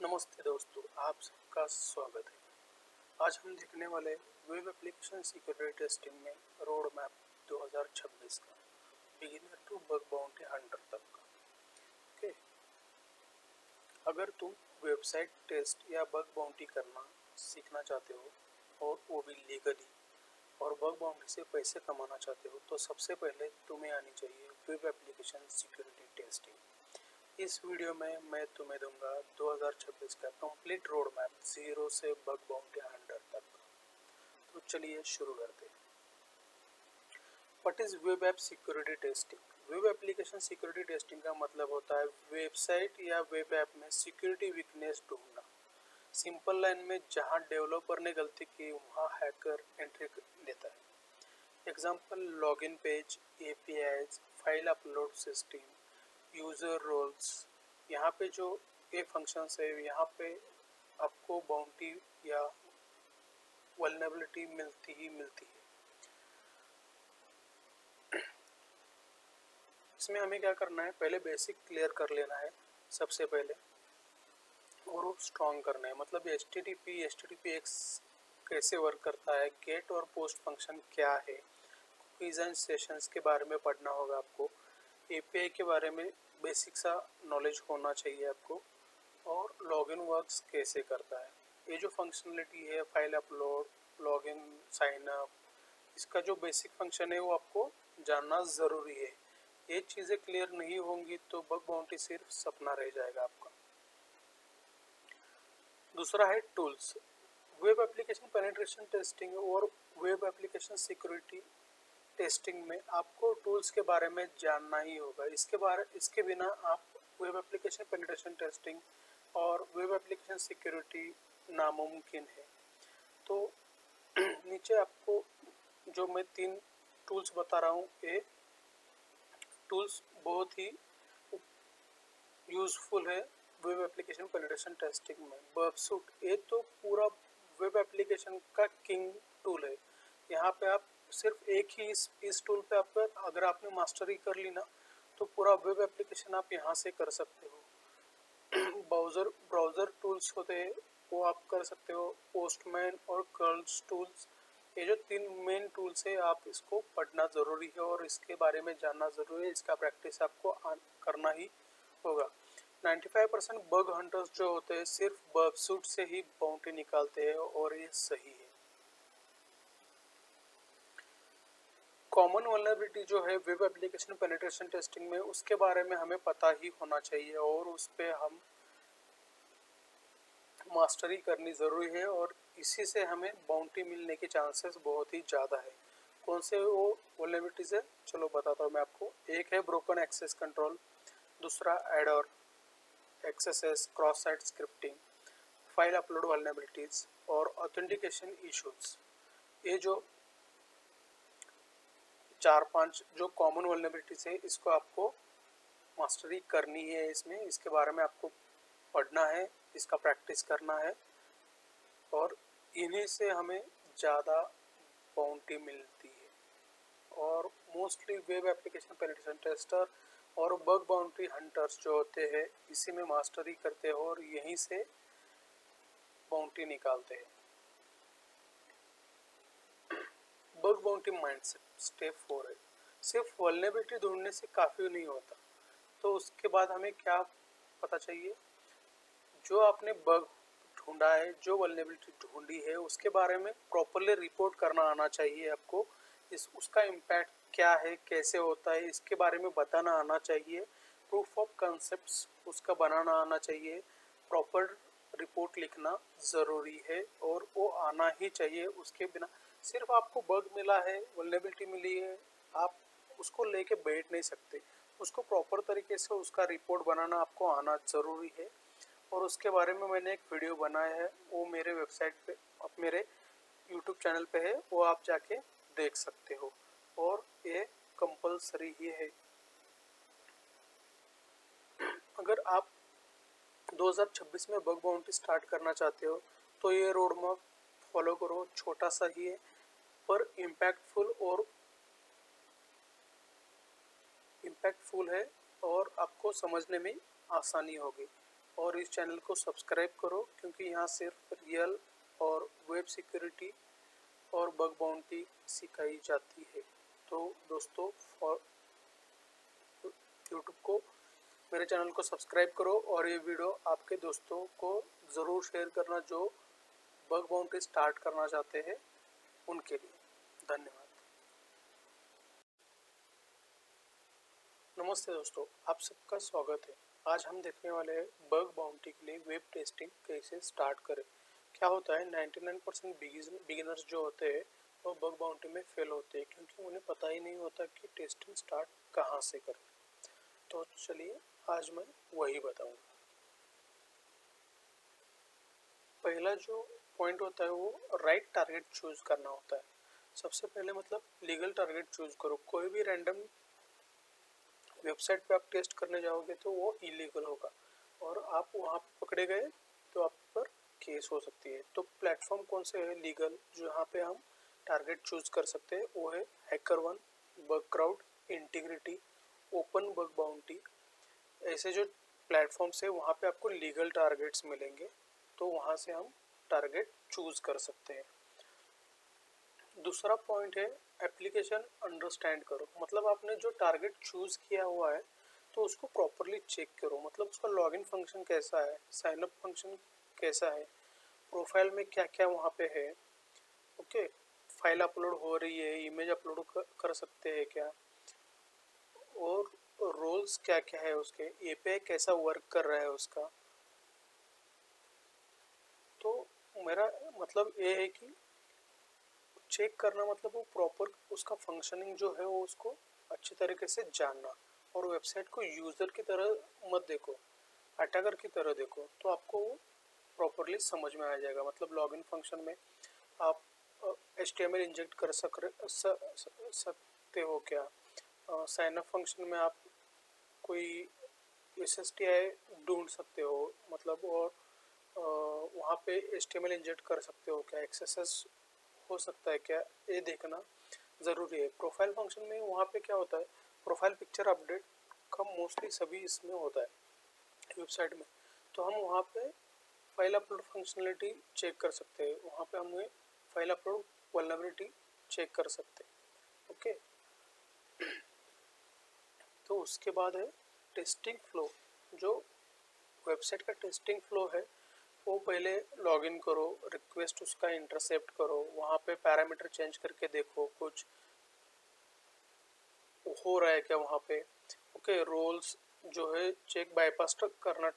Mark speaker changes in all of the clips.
Speaker 1: नमस्ते दोस्तों, आप सबका स्वागत है। आज हम देखने वाले वेब एप्लीकेशन सिक्योरिटी टेस्टिंग में रोड मैप 2026 का beginner to bug bounty hunter तक का। ओके, अगर तुम वेबसाइट टेस्ट या बग बाउंटी करना सीखना चाहते हो और वो भी लीगली और बग बाउंटी से पैसे कमाना चाहते हो तो सबसे पहले तुम्हें आनी चाहिए वेब एप्लीकेशन सिक्योरिटी टेस्टिंग। इस वीडियो में मैं तुम्हें दूंगा 2026 का कंप्लीट रोड मैप जीरो से बग बाउंटी हंटर तक। तो चलिए शुरू करते हैं। What is web app security testing? Web application security testing का मतलब होता है वेबसाइट या वेब ऐप में सिक्योरिटी वीकनेस ढूंढना। सिंपल लाइन में जहां डेवलपर ने गलती की वहां हैकर एंट्री लेता है। Example login page, APIs, file upload system, user roles. यहाँ पे जो ये फंक्शंस है यहाँ पे आपको बाउंटी या वल्नरेबिलिटी मिलती ही मिलती है। इसमें हमें क्या करना है, पहले बेसिक क्लियर कर लेना है सबसे पहले और वो स्ट्रॉन्ग करना है। मतलब HTTPS कैसे वर्क करता है, गेट और पोस्ट फंक्शन क्या है, कुकीज एंड सेशंस के बारे में पढ़ना होगा आपको। एपीआई के बारे में बेसिक सा नॉलेज होना चाहिए आपको और लॉगिन वर्क्स कैसे करता है। ये जो फंक्शनलिटी है file upload, login, sign up, इसका जो बेसिक फंक्शन है वो आपको जानना ज़रूरी है। ये चीज़ें क्लियर नहीं होंगी तो बग बाउंटी सिर्फ सपना रह जाएगा आपका। दूसरा है tools. Web application penetration testing और वेब एप्लीकेशन सिक्योरिटी टेस्टिंग में आपको टूल्स के बारे में जानना ही होगा। इसके बिना आप वेब एप्लीकेशन पेनिट्रेशन टेस्टिंग और वेब एप्लीकेशन सिक्योरिटी नामुमकिन है। तो नीचे आपको जो मैं 3 टूल्स बता रहा हूँ, ये टूल्स बहुत ही यूज़फुल है वेब एप्लीकेशन पेनिट्रेशन टेस्टिंग में। बर्बसूट ये तो पूरा वेब एप्लीकेशन का किंग टूल है। यहाँ पे आप सिर्फ एक ही इस टूल पे आप अगर आपने मास्टरी कर ली ना तो पूरा वेब एप्लीकेशन आप यहाँ से कर सकते हो। ब्राउज़र टूल्स होते हैं वो आप कर सकते हो, पोस्टमैन और कर्ल्स टूल्स। ये जो 3 मेन टूल्स है आप इसको पढ़ना ज़रूरी है और इसके बारे में जानना ज़रूरी है। इसका प्रैक्टिस आपको करना ही होगा। 95% बग हंटर्स जो होते हैं सिर्फ बर्बसूट से ही बाउंटी निकालते हैं और ये सही है। कॉमन वल्नरेबिलिटी जो है वेब एप्लीकेशन पेनिट्रेशन टेस्टिंग में उसके बारे में हमें पता ही होना चाहिए और उस पर हम मास्टरी करनी ज़रूरी है और इसी से हमें बाउंटी मिलने के चांसेस बहुत ही ज़्यादा है। कौन से वो वल्नरेबिलिटीज़ है चलो बताता हूँ मैं आपको। एक है ब्रोकन एक्सेस कंट्रोल, दूसरा IDOR, access, cross site scripting, file upload vulnerabilities और ऑथेंटिकेशन इश्यूज। ये जो 4-5 जो कॉमन वल्नरेबिलिटीज़ है इसको आपको मास्टरी करनी है। इसके बारे में आपको पढ़ना है, इसका प्रैक्टिस करना है और इन्हीं से हमें ज़्यादा बाउंटी मिलती है। और mostly web application penetration tester और बग बाउंटी हंटर्स जो होते हैं इसी में मास्टरी करते हैं और यहीं से बाउंटी निकालते हैं। बग बाउंटी माइंडसेट स्टेप 4 है। सिर्फ वल्नरेबिलिटी ढूंढने से काफ़ी नहीं होता, तो उसके बाद हमें क्या पता चाहिए, जो आपने बग ढूंढा है, जो वल्नरेबिलिटी ढूंढी है उसके बारे में प्रॉपरली रिपोर्ट करना आना चाहिए आपको। उसका इम्पैक्ट क्या है, कैसे होता है, इसके बारे में बताना आना चाहिए। प्रूफ ऑफ कंसेप्ट्स उसका बनाना आना चाहिए। प्रॉपर रिपोर्ट लिखना ज़रूरी है और वो आना ही चाहिए। उसके बिना सिर्फ आपको बग मिला है, वल्नरेबिलिटी मिली है, आप उसको लेके बैठ नहीं सकते। उसको प्रॉपर तरीके से उसका रिपोर्ट बनाना आपको आना ज़रूरी है और उसके बारे में मैंने एक वीडियो बनाया है, वो मेरे वेबसाइट पे, अब मेरे यूट्यूब चैनल पे है, वो आप जाके देख सकते हो और ये कंपलसरी ही है। अगर आप 2026 में बग बाउंटी स्टार्ट करना चाहते हो तो ये रोड मैप फॉलो करो। छोटा सा ही है पर इम्पैक्टफुल है और आपको समझने में आसानी होगी। और इस चैनल को सब्सक्राइब करो, क्योंकि यहाँ सिर्फ रियल और वेब सिक्योरिटी और बग बाउंटी सिखाई जाती है। तो दोस्तों, यूट्यूब को, मेरे चैनल को सब्सक्राइब करो और ये वीडियो आपके दोस्तों को ज़रूर शेयर करना जो बग बाउंटी स्टार्ट करना चाहते हैं उनके लिए। धन्यवाद। नमस्ते दोस्तों, आप सबका स्वागत है। आज हम देखने वाले हैं बग बाउंटी के लिए वेब टेस्टिंग कैसे स्टार्ट करें। क्या होता है, 99% बिगिनर्स जो होते हैं वो बग बाउंटी में फेल होते हैं, क्योंकि उन्हें पता ही नहीं होता कि टेस्टिंग स्टार्ट कहाँ से करें। तो चलिए आज मैं वही बताऊंगा। पहला जो पॉइंट होता है वो राइट टारगेट चूज करना होता है। सबसे पहले मतलब लीगल टारगेट चूज करो। कोई भी रैंडम वेबसाइट पे आप टेस्ट करने जाओगे तो वो इलीगल होगा और आप वहाँ पे पकड़े गए तो आप पर केस हो सकती है। तो प्लेटफॉर्म कौन से है लीगल जो यहाँ पे हम टारगेट चूज कर सकते हैं, वो है हैकर1, बगक्राउड, इंटीग्रिटी, ओपन बग बाउंटी। ऐसे जो प्लेटफॉर्म्स है वहाँ पे आपको लीगल टारगेट्स मिलेंगे, तो वहाँ से हम टारगेट चूज कर सकते हैं। दूसरा पॉइंट है एप्लीकेशन अंडरस्टैंड करो। मतलब आपने जो टारगेट चूज किया हुआ है तो उसको प्रॉपरली चेक करो। मतलब उसका लॉगिन फंक्शन कैसा है, साइन अप फंक्शन कैसा है, प्रोफाइल में क्या क्या वहाँ पे है, ओके, फाइल अपलोड हो रही है, इमेज अपलोड कर सकते हैं क्या, और रोल्स क्या क्या है उसके, एपीआई कैसा वर्क कर रहा है उसका। तो मेरा मतलब ये है कि चेक करना मतलब वो प्रॉपर उसका फंक्शनिंग जो है वो उसको अच्छी तरीके से जानना, और वेबसाइट को यूज़र की तरह मत देखो, अटैकर की तरह देखो, तो आपको वो प्रॉपरली समझ में आ जाएगा। मतलब लॉगिन फंक्शन में आप HTML इंजेक्ट कर सकते हो क्या, साइन अप फंक्शन में आप कोई SSTI ढूंढ सकते हो, मतलब, और वहाँ पे HTML इंजेक्ट कर सकते हो क्या, एक्सेस हो सकता है क्या, ये देखना ज़रूरी है। प्रोफाइल फंक्शन में वहाँ पे क्या होता है, प्रोफाइल पिक्चर अपडेट का मोस्टली सभी इसमें होता है वेबसाइट में। तो हम वहाँ पे फाइल अपलोड फंक्शनलिटी चेक कर सकते हैं, वहाँ पे हमें फाइल अपलोड वल्नरेबिलिटी चेक कर सकते हैं, ओके। तो उसके बाद है टेस्टिंग फ्लो। जो वेबसाइट का टेस्टिंग फ्लो है वो पहले लॉगिन करो, रिक्वेस्ट उसका इंटरसेप्ट करो, वहाँ पे पैरामीटर चेंज करके देखो कुछ हो रहा है क्या वहाँ पे, ओके। रोल्स जो है चेक बाईपास करना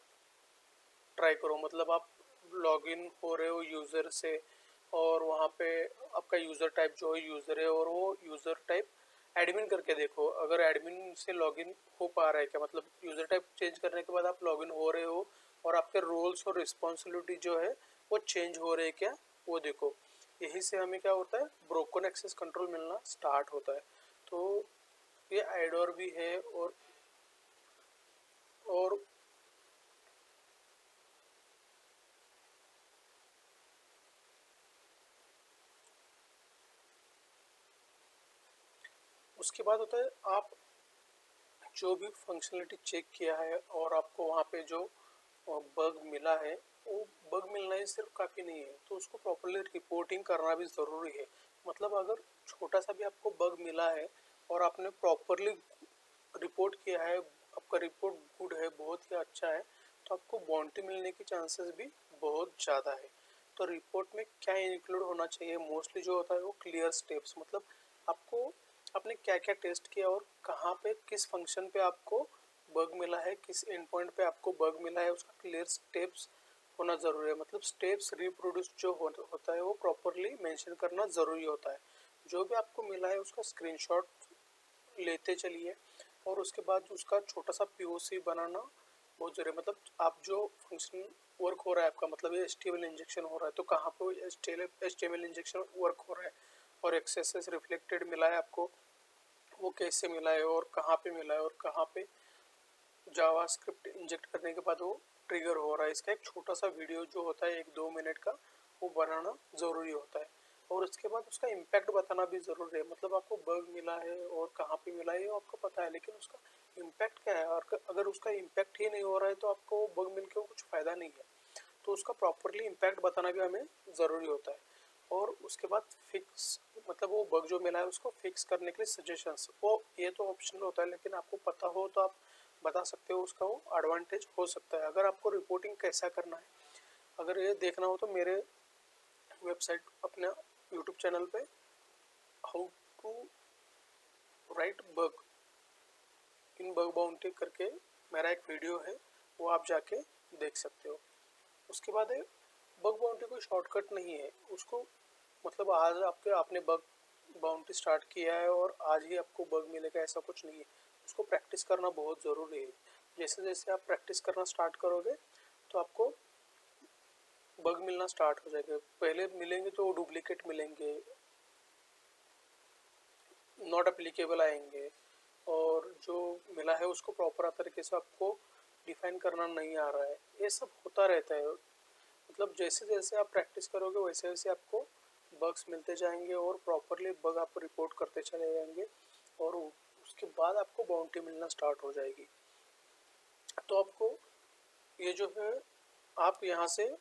Speaker 1: ट्राई करो। मतलब आप लॉगिन हो रहे हो यूज़र से और वहाँ पे आपका यूज़र टाइप जो है यूज़र है, और वो यूज़र टाइप एडमिन करके देखो अगर एडमिन से लॉगिन हो पा रहा है क्या। मतलब यूज़र टाइप चेंज करने के बाद आप लॉगिन हो रहे हो और आपके रोल्स और रिस्पॉन्सिबिलिटी जो है वो चेंज हो रहे हैं क्या, वो देखो। यही से हमें क्या होता है, ब्रोकन एक्सेस कंट्रोल मिलना स्टार्ट होता है। तो ये आइडोर भी है, और उसके बाद होता है आप जो भी फंक्शनलिटी चेक किया है और आपको वहाँ पे जो बग मिला है, वो बग मिलना ही सिर्फ काफ़ी नहीं है, तो उसको प्रॉपरली रिपोर्टिंग करना भी ज़रूरी है। मतलब अगर छोटा सा भी आपको बग मिला है और आपने प्रॉपरली रिपोर्ट किया है, आपका रिपोर्ट गुड है, बहुत ही अच्छा है, तो आपको बाउंटी मिलने की चांसेस भी बहुत ज़्यादा है। तो रिपोर्ट में क्या इंक्लूड होना चाहिए, मोस्टली जो होता है वो क्लियर स्टेप्स। मतलब आपको आपने क्या क्या टेस्ट किया और कहाँ पे किस फंक्शन पे आपको बग मिला है, किस एंड पॉइंट पे आपको बग मिला है, उसका क्लियर स्टेप्स होना ज़रूरी है। मतलब स्टेप्स रिप्रोड्यूस जो होता है वो प्रॉपरली मेंशन करना ज़रूरी होता है। जो भी आपको मिला है उसका स्क्रीनशॉट लेते चलिए, और उसके बाद उसका छोटा सा POC बनाना बहुत ज़रूरी है। मतलब आप जो फंक्शन वर्क हो रहा है आपका, मतलब ये HTML इंजेक्शन हो रहा है तो कहाँ पे HTML इंजेक्शन वर्क हो रहा है, और एक्सेस रिफ्लेक्टेड मिला है आपको, वो कैसे मिला है और कहाँ पे मिला है, और कहाँ पे जावास्क्रिप्ट इंजेक्ट करने के बाद वो ट्रिगर हो रहा है। इसका एक छोटा सा वीडियो जो होता है 1-2 मिनट का, वो बनाना ज़रूरी होता है। और उसके बाद उसका इम्पैक्ट बताना भी ज़रूरी है। मतलब आपको बग मिला है और कहाँ पे मिला है वो आपको पता है, लेकिन उसका इम्पैक्ट क्या है, और अगर उसका इम्पैक्ट ही नहीं हो रहा है तो आपको बग मिल के कुछ फ़ायदा नहीं है। तो उसका प्रॉपरली इम्पैक्ट बताना भी हमें ज़रूरी होता है। और उसके बाद फिक्स, मतलब वो बग जो मिला है उसको फिक्स करने के लिए सजेशंस, वो ये तो ऑप्शनल होता है, लेकिन आपको पता हो तो आप बता सकते हो, उसका वो एडवांटेज हो सकता है। अगर आपको रिपोर्टिंग कैसा करना है, अगर ये देखना हो तो मेरे वेबसाइट अपने यूट्यूब चैनल पे how to write bug in bug bounty करके मेरा एक वीडियो है, वो आप जाके देख सकते हो। उसके बाद है, बग बाउंटी कोई शॉर्टकट नहीं है उसको, मतलब आज आपने बग बाउंटी स्टार्ट किया है और आज ही आपको बग मिलेगा ऐसा कुछ नहीं है। उसको प्रैक्टिस करना बहुत ज़रूरी है। जैसे जैसे आप प्रैक्टिस करना स्टार्ट करोगे तो आपको बग मिलना स्टार्ट हो जाएगा। पहले मिलेंगे तो डुप्लीकेट मिलेंगे, नॉट एप्लीकेबल आएंगे, और जो मिला है उसको प्रॉपर तरीके से आपको डिफाइन करना नहीं आ रहा है। ये सब होता रहता है। मतलब जैसे जैसे आप प्रैक्टिस करोगे वैसे वैसे आपको बग्स मिलते जाएंगे और प्रॉपरली बग आप रिपोर्ट करते चले जाएंगे, और उसके बाद आपको बाउंटी मिलना स्टार्ट हो जाएगी। तो आपको ये जो है, आप यहाँ से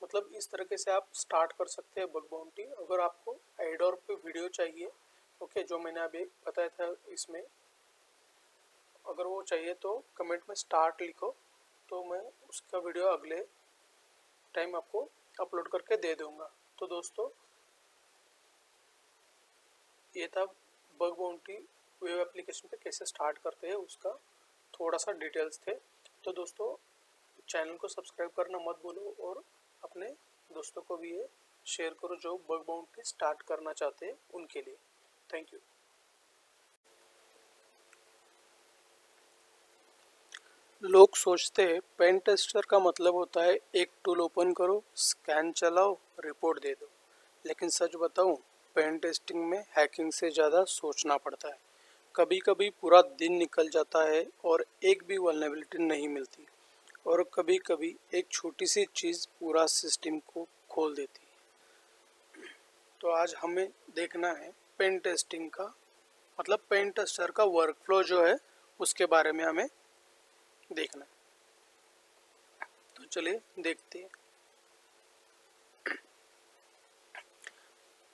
Speaker 1: मतलब इस तरीके से आप स्टार्ट कर सकते हैं बग बाउंटी। अगर आपको एडोर पे वीडियो चाहिए, ओके, जो मैंने अभी बताया था इसमें, अगर वो चाहिए तो कमेंट में स्टार्ट लिखो, तो मैं उसका वीडियो अगले टाइम आपको अपलोड करके दे दूंगा। तो दोस्तों, ये था बग बाउंटी वेब एप्लीकेशन पे कैसे स्टार्ट करते हैं उसका थोड़ा सा डिटेल्स थे। तो दोस्तों, चैनल को सब्सक्राइब करना मत भूलो, और अपने दोस्तों को भी ये शेयर करो जो बग बाउंटी स्टार्ट करना चाहते हैं उनके लिए। Thank you. लोग सोचते हैं पेन टेस्टर का मतलब होता है एक टूल ओपन करो, स्कैन चलाओ, रिपोर्ट दे दो। लेकिन सच बताऊं, पेन टेस्टिंग में हैकिंग से ज़्यादा सोचना पड़ता है। कभी कभी पूरा दिन निकल जाता है और एक भी वल्नरेबिलिटी नहीं मिलती, और कभी कभी एक छोटी सी चीज़ पूरा सिस्टम को खोल देती है। तो आज हमें देखना है पेन टेस्टिंग का, मतलब पेन टेस्टर का वर्कफ्लो जो है उसके बारे में हमें देखना है। तो चलिए देखते हैं।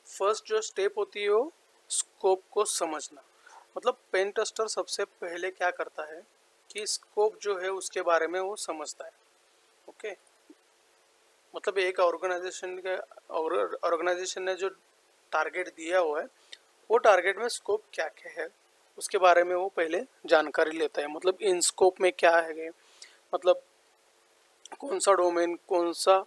Speaker 1: फर्स्ट जो स्टेप होती है वो स्कोप को समझना। मतलब पेन टेस्टर सबसे पहले क्या करता है कि स्कोप जो है उसके बारे में वो समझता है। ओके, मतलब एक ऑर्गेनाइजेशन ने जो टारगेट दिया हुआ है, वो टारगेट में स्कोप क्या क्या है उसके बारे में वो पहले जानकारी लेता है। मतलब इन स्कोप में क्या है, मतलब कौन सा डोमेन, कौन सा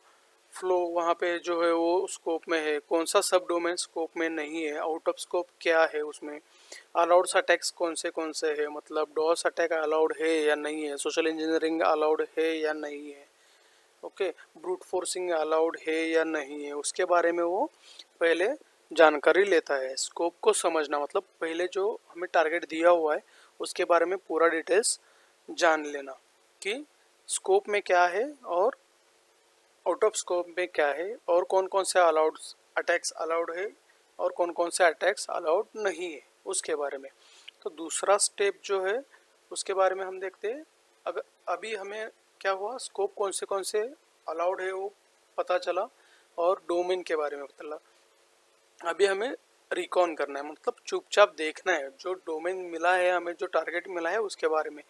Speaker 1: फ्लो वहाँ पे जो है वो स्कोप में है, कौन सा सब डोमेन स्कोप में नहीं है, आउट ऑफ स्कोप क्या है उसमें, अलाउड अटैक्स कौन से है, मतलब डॉस अटैक अलाउड है या नहीं है, सोशल इंजीनियरिंग अलाउड है या नहीं है, ओके, ब्रूट फोर्सिंग अलाउड है या नहीं है, उसके बारे में वो पहले जानकारी लेता है। स्कोप को समझना मतलब पहले जो हमें टारगेट दिया हुआ है उसके बारे में पूरा डिटेल्स जान लेना कि स्कोप में क्या है और आउट ऑफ स्कोप में क्या है, और कौन कौन से अलाउड अटैक्स अलाउड है और कौन कौन से अटैक्स अलाउड नहीं है उसके बारे में। तो दूसरा स्टेप जो है उसके बारे में हम देखते हैं। अगर अभी हमें क्या हुआ, स्कोप कौन से अलाउड है वो पता चला, और डोमेन के बारे में पता चला। अभी हमें रिकॉन करना है, मतलब चुपचाप देखना है जो डोमेन मिला है हमें, जो टारगेट मिला है उसके बारे में।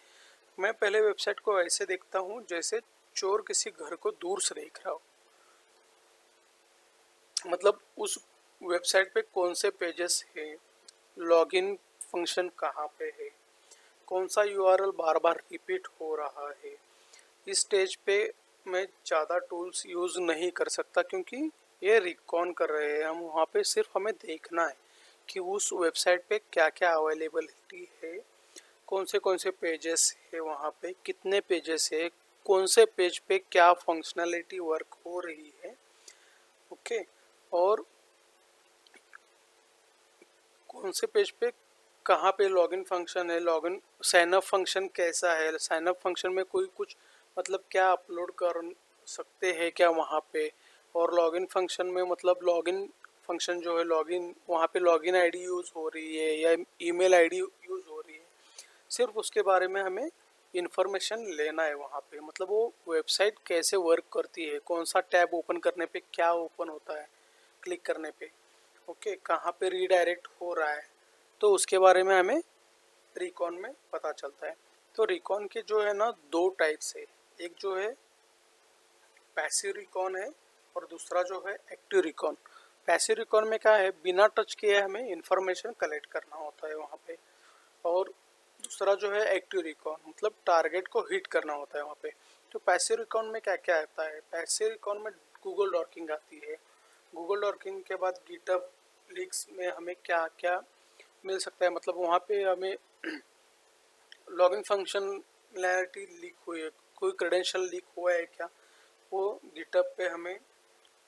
Speaker 1: मैं पहले वेबसाइट को ऐसे देखता हूँ जैसे चोर किसी घर को दूर से देख रहा हो। मतलब उस वेबसाइट पे कौन से पेजेस है, लॉगिन फंक्शन कहाँ पे है, कौन सा यूआरएल बार बार रिपीट हो रहा है। इस स्टेज पे मैं ज़्यादा टूल्स यूज़ नहीं कर सकता क्योंकि ये रिकॉन कर रहे हैं हम। वहाँ पे सिर्फ हमें देखना है कि उस वेबसाइट पे क्या क्या अवेलेबिलिटी है, कौन से पेजेस है, वहाँ पे कितने पेजेस है, कौन से पेज पे क्या फंक्शनैलिटी वर्क हो रही है, ओके, और कौन से पेज पे कहाँ पे लॉगिन फंक्शन है, लॉगिन साइन अप फंक्शन कैसा है, साइन अप फंक्शन में कोई कुछ मतलब क्या अपलोड कर सकते हैं क्या वहाँ पे, और लॉगिन फंक्शन में मतलब लॉगिन फंक्शन जो है, लॉगिन वहाँ पे लॉगिन आईडी यूज़ हो रही है या ईमेल आईडी यूज़ हो रही है। सिर्फ उसके बारे में हमें इंफॉर्मेशन लेना है वहाँ पे, मतलब वो वेबसाइट कैसे वर्क करती है, कौन सा टैब ओपन करने पे क्या ओपन होता है क्लिक करने पे, ओके, कहाँ पे रीडायरेक्ट हो रहा है, तो उसके बारे में हमें रिकॉन में पता चलता है। तो रिकॉन के जो है ना दो टाइप्स है, एक जो है पैसिव रिकॉन है और दूसरा जो है एक्टिव रिकॉन। पैसिव रिकॉन में क्या है, बिना टच किए हमें इंफॉर्मेशन कलेक्ट करना होता है वहाँ पे, और दूसरा जो है एक्टिव रिकॉन, मतलब टारगेट को हिट करना होता है वहाँ पे। तो पैसिव रिकॉन में क्या क्या आता है, पैसिव रिकॉन में गूगल डॉकिंग आती है, गूगल डॉकिंग के बाद गिटहब लीक्स में हमें क्या क्या मिल सकता है, मतलब वहाँ पे हमें लॉगिन फंक्शनैलिटी लीक हुई है, कोई क्रेडेंशियल लीक हुआ है क्या, वो गिटहब पे हमें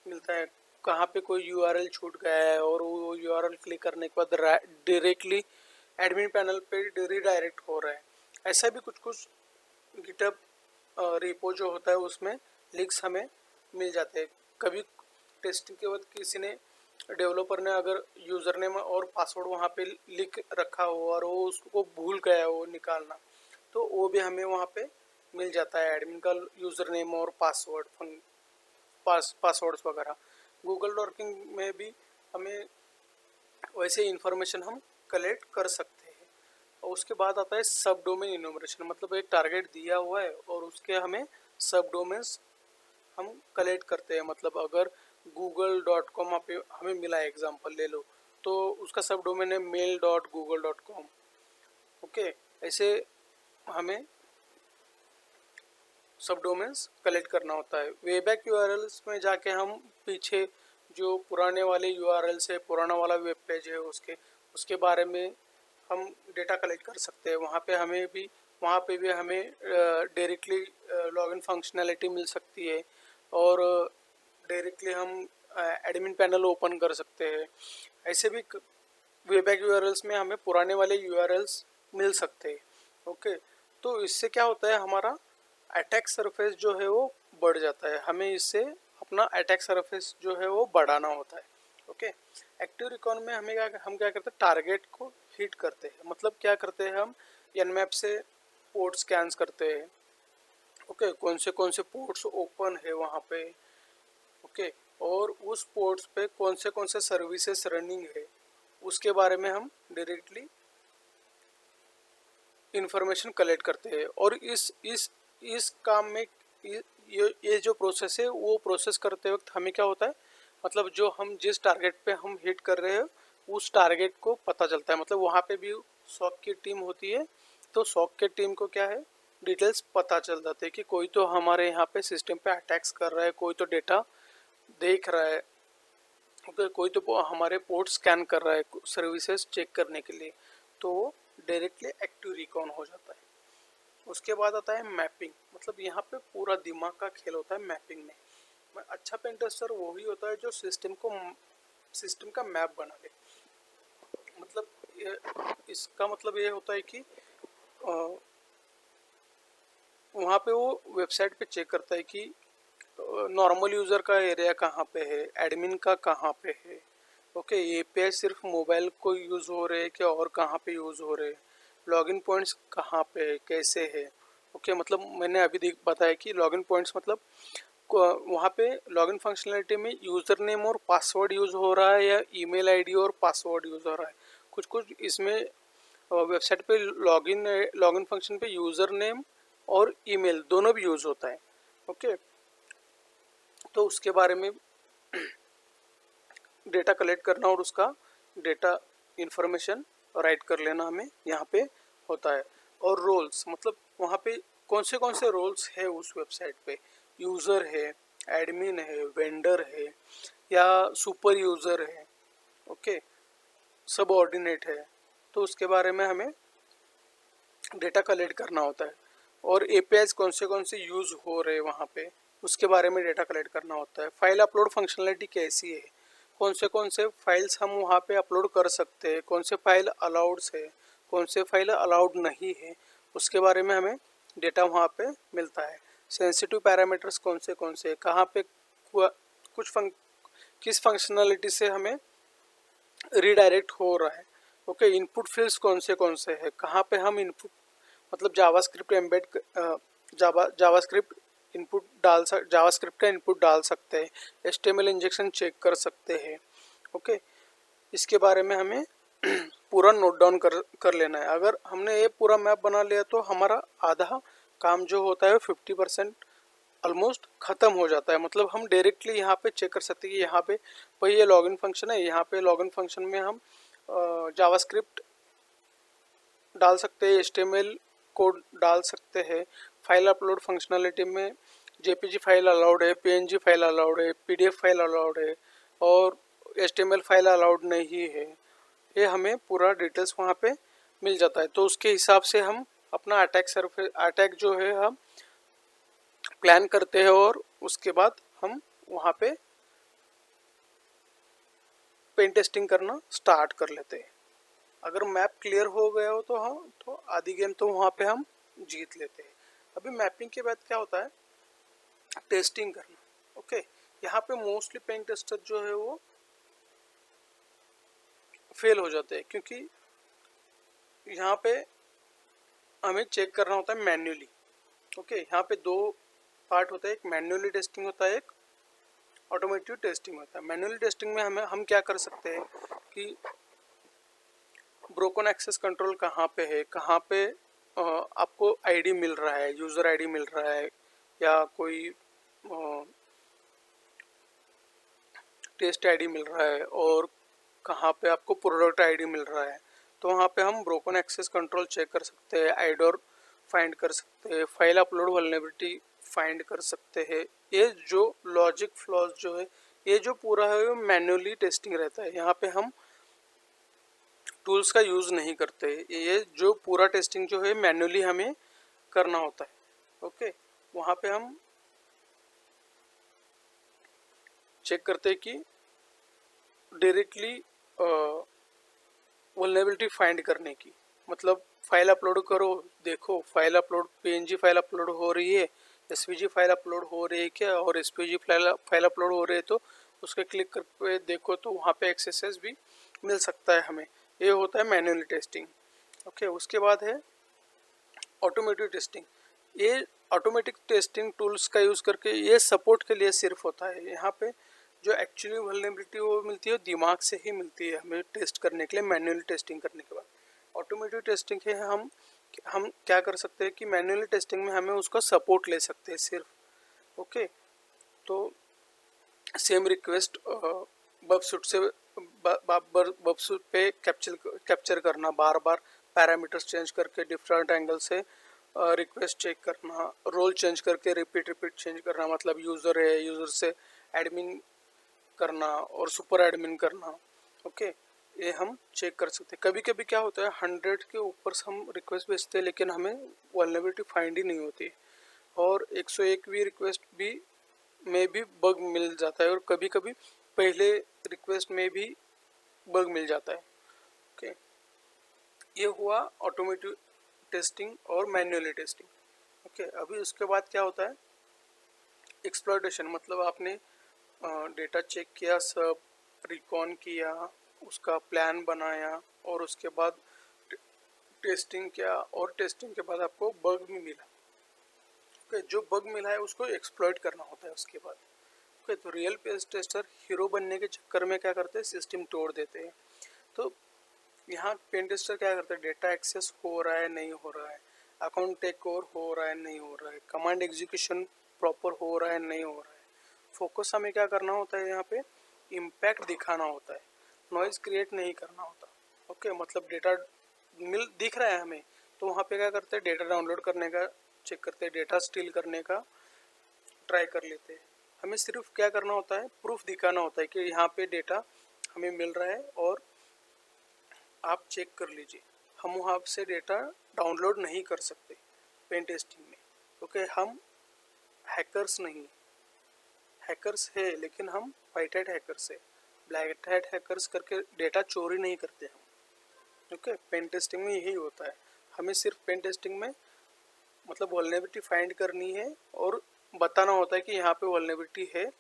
Speaker 1: मिलता है। कहाँ पे कोई यूआरएल छूट गया है और वो यूआरएल क्लिक करने के बाद डायरेक्टली एडमिन पैनल पे रीडायरेक्ट हो रहा है, ऐसा भी कुछ कुछ गिटहब रिपो जो होता है उसमें लीक्स हमें मिल जाते हैं। कभी टेस्टिंग के वक्त किसी ने डेवलपर ने अगर यूज़र नेम और पासवर्ड वहाँ पे लिख रखा हो और वो उसको भूल गया हो निकालना, तो वो भी हमें वहाँ पे मिल जाता है, एडमिन का यूज़र नेम और पासवर्ड पासवर्ड्स वगैरह। गूगल डॉकिंग में भी हमें वैसे इंफॉर्मेशन हम कलेक्ट कर सकते हैं। और उसके बाद आता है सब डोमेन इनोमरेशन, मतलब एक टारगेट दिया हुआ है और उसके हमें सब डोमेन्स हम कलेक्ट करते हैं, मतलब अगर google.com हमें मिला है, एग्जांपल ले लो, तो उसका सब डोमेन है mail.google.com, ओके, ऐसे हमें सब डोमेन्स कलेक्ट करना होता है। वेबैक यूआरएल्स में जाके हम पीछे जो पुराने वाले यूआरएल्स है, पुराना वाला वेब पेज है, उसके बारे में हम डेटा कलेक्ट कर सकते हैं। वहाँ पे भी हमें डायरेक्टली लॉगिन फंक्शनैलिटी मिल सकती है और डायरेक्टली हम एडमिन पैनल ओपन कर सकते हैं। ऐसे भी वेबैक यूआरएल्स में हमें पुराने वाले यूआरएल्स मिल सकते हैं, ओके। तो इससे क्या होता है, हमारा अटैक सरफेस जो है वो बढ़ जाता है, हमें इससे अपना अटैक सरफेस जो है वो बढ़ाना होता है, ओके। एक्टिव रिकॉन में हम क्या करते हैं, टारगेट को हिट करते हैं, मतलब क्या करते हैं, हम एनमैप से पोर्ट स्कैन्स करते हैं, ओके, कौन से पोर्ट्स ओपन है वहाँ पे, ओके, और उस पोर्ट्स पे कौन से सर्विसेज रनिंग है, उसके बारे में हम डायरेक्टली इंफॉर्मेशन कलेक्ट करते हैं। और इस काम में ये जो प्रोसेस है, वो प्रोसेस करते वक्त हमें क्या होता है, मतलब जो हम जिस टारगेट पे हम हिट कर रहे हैं उस टारगेट को पता चलता है, मतलब वहाँ पे भी सॉक की टीम होती है, तो सॉक के टीम को क्या है, डिटेल्स पता चल जाते हैं कि कोई तो हमारे यहाँ पे सिस्टम पे अटैक्स कर रहा है, कोई तो डेटा देख रहा है, ओके, कोई तो हमारे पोर्ट स्कैन कर रहा है सर्विसेज चेक करने के लिए, तो वो डायरेक्टली एक्टिव रिकॉन हो जाता है। उसके बाद आता है मैपिंग, मतलब यहाँ पे पूरा दिमाग का खेल होता है मैपिंग में। अच्छा पेन टेस्टर वो ही होता है जो सिस्टम का मैप बना दे, मतलब इसका मतलब ये होता है कि वहाँ पे वो वेबसाइट पे चेक करता है कि नॉर्मल यूज़र का एरिया कहाँ पे है, एडमिन का कहाँ पे है, ओके, एपीआई सिर्फ मोबाइल को यूज़ हो रहे हैं कि और कहाँ पे यूज़ हो रहे हैं, लॉगिन पॉइंट्स कहाँ पे है, कैसे है, ओके, मतलब मैंने अभी बताया कि लॉगिन पॉइंट्स मतलब वहाँ पे लॉगिन फंक्शनलिटी में यूज़र नेम और पासवर्ड यूज़ हो रहा है या ईमेल आईडी और पासवर्ड यूज़ हो रहा है। कुछ कुछ इसमें वेबसाइट पे लॉगिन फंक्शन पे यूज़र नेम और ईमेल दोनों भी यूज़ होता है, ओके। तो उसके बारे में डेटा कलेक्ट करना और उसका डेटा इंफॉर्मेशन राइट कर लेना हमें यहाँ पे होता है। और रोल्स, मतलब वहाँ पे कौन से रोल्स है उस वेबसाइट पे, यूज़र है, एडमिन है, वेंडर है या सुपर यूज़र है, ओके, सबऑर्डिनेट है, तो उसके बारे में हमें डेटा कलेक्ट करना होता है। और एपीआईज कौन से यूज़ हो रहे हैं वहाँ पे, उसके बारे में डेटा कलेक्ट करना होता है। फाइल अपलोड फंक्शनलिटी कैसी है, कौन से फाइल्स हम वहाँ पे अपलोड कर सकते हैं, कौन से फाइल अलाउड्स है, कौन से फाइल अलाउड नहीं है, उसके बारे में हमें डेटा वहाँ पे मिलता है। सेंसिटिव पैरामीटर्स कौन से कहाँ पे किस फंक्शनलिटी से हमें रीडायरेक्ट हो रहा है, ओके, इनपुट फील्ड्स कौन से है, कहाँ पे हम इनपुट मतलब जावास्क्रिप्ट एम्बेड जावास्क्रिप्ट जावास्क्रिप्ट का इनपुट डाल सकते हैं, एचटीएमएल इंजेक्शन चेक कर सकते हैं। ओके, इसके बारे में हमें पूरा नोट डाउन कर लेना है। अगर हमने ये पूरा मैप बना लिया तो हमारा आधा काम जो होता है 50% ऑलमोस्ट ख़त्म हो जाता है। मतलब हम डायरेक्टली यहाँ पे चेक कर सकते हैं कि यहाँ पे वही ये लॉगिन फंक्शन है, यहाँ पे लॉगिन फंक्शन में हम जावास्क्रिप्ट डाल सकते हैं, एचटीएमएल कोड डाल सकते हैं, फाइल अपलोड फंक्शनलिटी में जेपीजी फाइल अलाउड है, पीएनजी फाइल अलाउड है, पीडीएफ फाइल अलाउड है और एचटीएमएल फाइल अलाउड नहीं है। ये हमें पूरा डिटेल्स वहाँ पे मिल जाता है। तो उसके हिसाब से हम अपना अटैक जो है हम प्लान करते हैं और उसके बाद हम वहाँ पे पेन टेस्टिंग करना स्टार्ट कर लेते हैं। अगर मैप क्लियर हो गया हो तो हम तो आधी गेम तो वहाँ पे हम जीत लेते हैं। अभी मैपिंग के बाद क्या होता है, टेस्टिंग करना। ओके, यहाँ पे मोस्टली पेन टेस्टर जो है वो फेल हो जाते हैं, क्योंकि यहाँ पे हमें चेक करना होता है मैन्युअली। ओके, यहाँ पे दो पार्ट होता है, एक मैन्युअली टेस्टिंग होता है, एक ऑटोमेटिक टेस्टिंग होता है। मैन्युअली टेस्टिंग में हम क्या कर सकते हैं कि ब्रोकन एक्सेस कंट्रोल कहाँ पे है, कहाँ पे आपको आईडी मिल रहा है, यूज़र आईडी मिल रहा है या कोई टेस्ट आईडी मिल रहा है और कहाँ पे आपको प्रोडक्ट आईडी मिल रहा है। तो वहाँ पे हम ब्रोकन एक्सेस कंट्रोल चेक कर सकते हैं, आईडोर फाइंड कर सकते हैं, फाइल अपलोड वल्नरेबिलिटी फाइंड कर सकते हैं। ये जो लॉजिक फ्लॉज जो है, ये जो पूरा है वो मैन्युअली टेस्टिंग रहता है। यहाँ पे हम टूल्स का यूज़ नहीं करते। ये जो पूरा टेस्टिंग जो है मैन्युअली हमें करना होता है। ओके, वहाँ पे हम चेक करते हैं कि डायरेक्टली वल्नरेबिलिटी फाइंड करने की, मतलब फाइल अपलोड करो, देखो file upload PNG file upload हो रही है, एसवीजी फाइल अपलोड हो रही है क्या, और एसपीजी फाइल अपलोड हो रही है तो उसके क्लिक करके देखो तो वहाँ पे एक्सेस भी मिल सकता है हमें। ये होता है मैन्युअली टेस्टिंग। ओके, उसके बाद है ऑटोमेटिक टेस्टिंग। ये ऑटोमेटिक टेस्टिंग टूल्स का यूज़ करके ये सपोर्ट के लिए सिर्फ होता है। यहाँ पे जो एक्चुअली वल्नरेबिलिटी वो मिलती है दिमाग से ही मिलती है हमें टेस्ट करने के लिए, मैन्युअली टेस्टिंग करने के बाद। ऑटोमेटिक टेस्टिंग है हम क्या कर सकते हैं कि मैन्युअली टेस्टिंग में हमें उसका सपोर्ट ले सकते हैं सिर्फ। ओके, तो सेम रिक्वेस्ट बफसूट से बफसूट पे कैप्चर करना, बार बार पैरामीटर्स चेंज करके डिफरेंट एंगल से रिक्वेस्ट चेक करना, रोल चेंज करके रिपीट चेंज करना, मतलब यूज़र है यूज़र से एडमिन करना और सुपर एडमिन करना। ओके, ये हम चेक कर सकते हैं। कभी कभी क्या होता है 100 के ऊपर से हम रिक्वेस्ट भेजते हैं लेकिन हमें वल्नरेबिलिटी फाइंड ही नहीं होती, और 101वीं रिक्वेस्ट में भी बग मिल जाता है, और कभी कभी पहले रिक्वेस्ट में भी बग मिल जाता है। ओके, ये हुआ ऑटोमेटिक टेस्टिंग और मैन्युअली टेस्टिंग। ओके, अभी उसके बाद क्या होता है, एक्सप्लॉयटेशन। मतलब आपने डेटा चेक किया, सब रिकॉन किया, उसका प्लान बनाया और उसके बाद टेस्टिंग किया, और टेस्टिंग के बाद आपको बग भी मिला। ओके, जो बग मिला है उसको एक्सप्लॉइट करना होता है उसके बाद। ओके, तो रियल पेज टेस्टर हीरो बनने के चक्कर में क्या करते हैं, सिस्टम तोड़ देते हैं। तो यहाँ पेन टेस्टर क्या करते हैं, डेटा एक्सेस हो रहा है नहीं हो रहा है, अकाउंट टेक ओवर हो रहा है नहीं हो रहा है, कमांड एग्जीक्यूशन प्रॉपर हो रहा है नहीं हो रहा है। फोकस हमें क्या करना होता है, यहाँ पे इम्पैक्ट दिखाना होता है, नॉइज क्रिएट नहीं करना होता। ओके, मतलब डेटा दिख रहा है हमें, तो वहाँ पे क्या करते हैं, डेटा डाउनलोड करने का चेक करते हैं, डेटा स्टील करने का ट्राई कर लेते हैं। हमें सिर्फ क्या करना होता है, प्रूफ दिखाना होता है कि यहाँ पे डेटा हमें मिल रहा है और आप चेक कर लीजिए। हम वहाँ से डेटा डाउनलोड नहीं कर सकते पेन टेस्टिंग में। ओके, हम हैकर्स नहीं, हैकर्स है लेकिन हम वाइट हैट हैकर्स है, ब्लैक हैट हैकर्स करके डेटा चोरी नहीं करते हम। ओके, पेन टेस्टिंग में यही होता है। हमें सिर्फ पेन टेस्टिंग में मतलब वल्नरेबिलिटी फाइंड करनी है और बताना होता है कि यहाँ पे वल्नरेबिलिटी है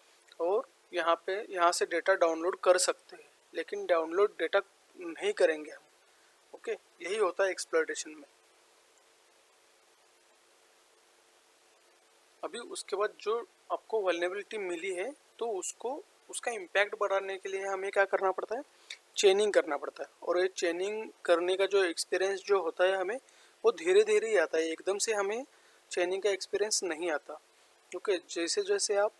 Speaker 1: और यहाँ से डेटा डाउनलोड कर सकते हैं, लेकिन डाउनलोड डेटा नहीं करेंगे हम। ओके, यही होता है एक्सप्लॉयटेशन में। अभी उसके बाद जो आपको वल्नरेबिलिटी मिली है तो उसका इम्पैक्ट बढ़ाने के लिए हमें क्या करना पड़ता है, चेनिंग करना पड़ता है। और ये चेनिंग करने का जो एक्सपीरियंस जो होता है हमें, वो धीरे धीरे ही आता है, एकदम से हमें चेनिंग का एक्सपीरियंस नहीं आता। ओके, जैसे जैसे आप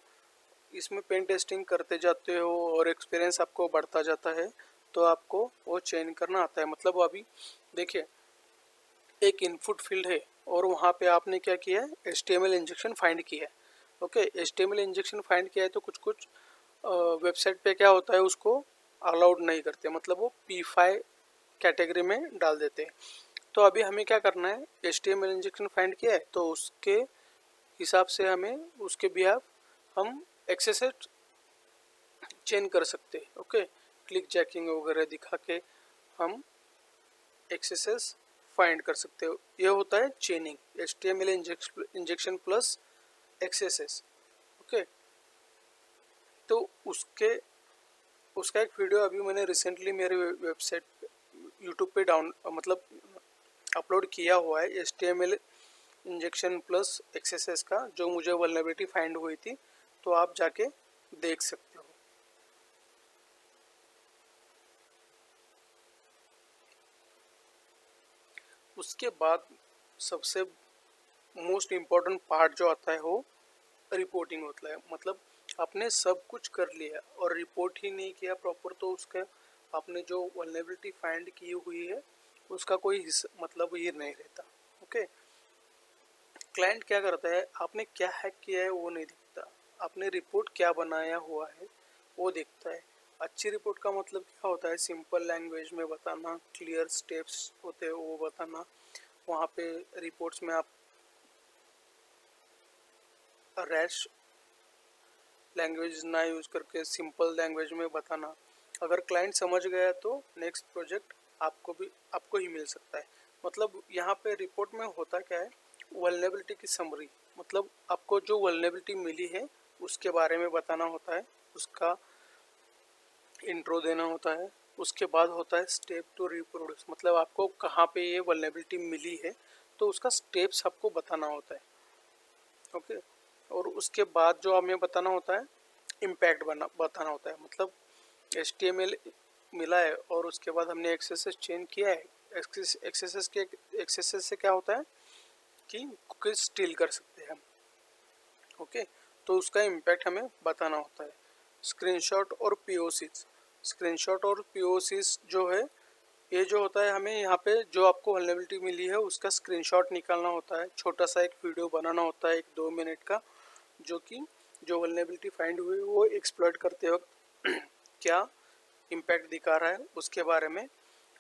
Speaker 1: इसमें पेन टेस्टिंग करते जाते हो और एक्सपीरियंस आपको बढ़ता जाता है तो आपको वो चेन करना आता है। मतलब अभी देखिए, एक इनपुट फील्ड है और वहाँ पे आपने क्या किया है, HTML इंजेक्शन फाइंड किया है। ओके, HTML इंजेक्शन फाइंड किया है तो कुछ कुछ वेबसाइट पे क्या होता है, उसको अलाउड नहीं करते, मतलब वो P5 कैटेगरी में डाल देते हैं। तो अभी हमें क्या करना है, HTML इंजेक्शन फाइंड किया है तो उसके हिसाब से हमें उसके बिहाफ हम एक्सेस चेंज कर सकते हैं। ओके, क्लिक जैकिंग वगैरह दिखा के हम एक्सेसेस फाइंड कर सकते हो। ये होता है चेनिंग, HTML injection plus axes. Okay, तो उसका एक वीडियो अभी मैंने रिसेंटली मेरे वेबसाइट यूट्यूब पे डाउन मतलब अपलोड किया हुआ है, HTML इंजेक्शन प्लस एक्सेसेस का, जो मुझे वल्नरेबिलिटी फाइंड हुई थी, तो आप जाके देख सकते हो। उसके बाद सबसे मोस्ट इम्पॉर्टेंट पार्ट जो आता है वो रिपोर्टिंग होता है। मतलब आपने सब कुछ कर लिया और रिपोर्ट ही नहीं किया प्रॉपर, तो उसका आपने जो वल्नरेबिलिटी फाइंड की हुई है उसका कोई मतलब ये नहीं रहता। ओके, क्लाइंट क्या करता है, आपने क्या हैक किया है वो नहीं दिखता, आपने रिपोर्ट क्या बनाया हुआ है वो देखता है। अच्छी रिपोर्ट का मतलब क्या होता है, सिंपल लैंग्वेज में बताना, क्लियर स्टेप्स होते हैं वो बताना। वहाँ पे रिपोर्ट्स में आप रैश लैंग्वेज ना यूज़ करके सिंपल लैंग्वेज में बताना। अगर क्लाइंट समझ गया तो नेक्स्ट प्रोजेक्ट आपको ही मिल सकता है। मतलब यहाँ पे रिपोर्ट में होता क्या है, वल्नरेबिलिटी की समरी, मतलब आपको जो वल्नरेबिलिटी मिली है उसके बारे में बताना होता है, उसका इंट्रो देना होता है। उसके बाद होता है स्टेप टू रिप्रोड्यूस, मतलब आपको कहाँ पे ये वल्नरेबिलिटी मिली है तो उसका स्टेप्स आपको बताना होता है। ओके, और उसके बाद जो हमें बताना होता है, इम्पैक्ट बताना होता है। मतलब HTML मिला है और उसके बाद हमने एक्सेसेस चेंज किया है। एक्सेसेस से क्या होता है कि कुकीज स्टील कर सकते हैं हम। ओके, तो उसका इम्पैक्ट हमें बताना होता है। स्क्रीनशॉट और POCs, स्क्रीनशॉट और POCs जो है, ये जो होता है, हमें यहाँ पे जो आपको वल्नरेबिलिटी मिली है उसका स्क्रीनशॉट निकालना होता है, छोटा सा एक वीडियो बनाना होता है 1-2 मिनट का, जो कि जो वल्नरेबिलिटी फाइंड हुई वो एक्सप्लॉइट करते वक्त क्या इम्पैक्ट दिखा रहा है उसके बारे में।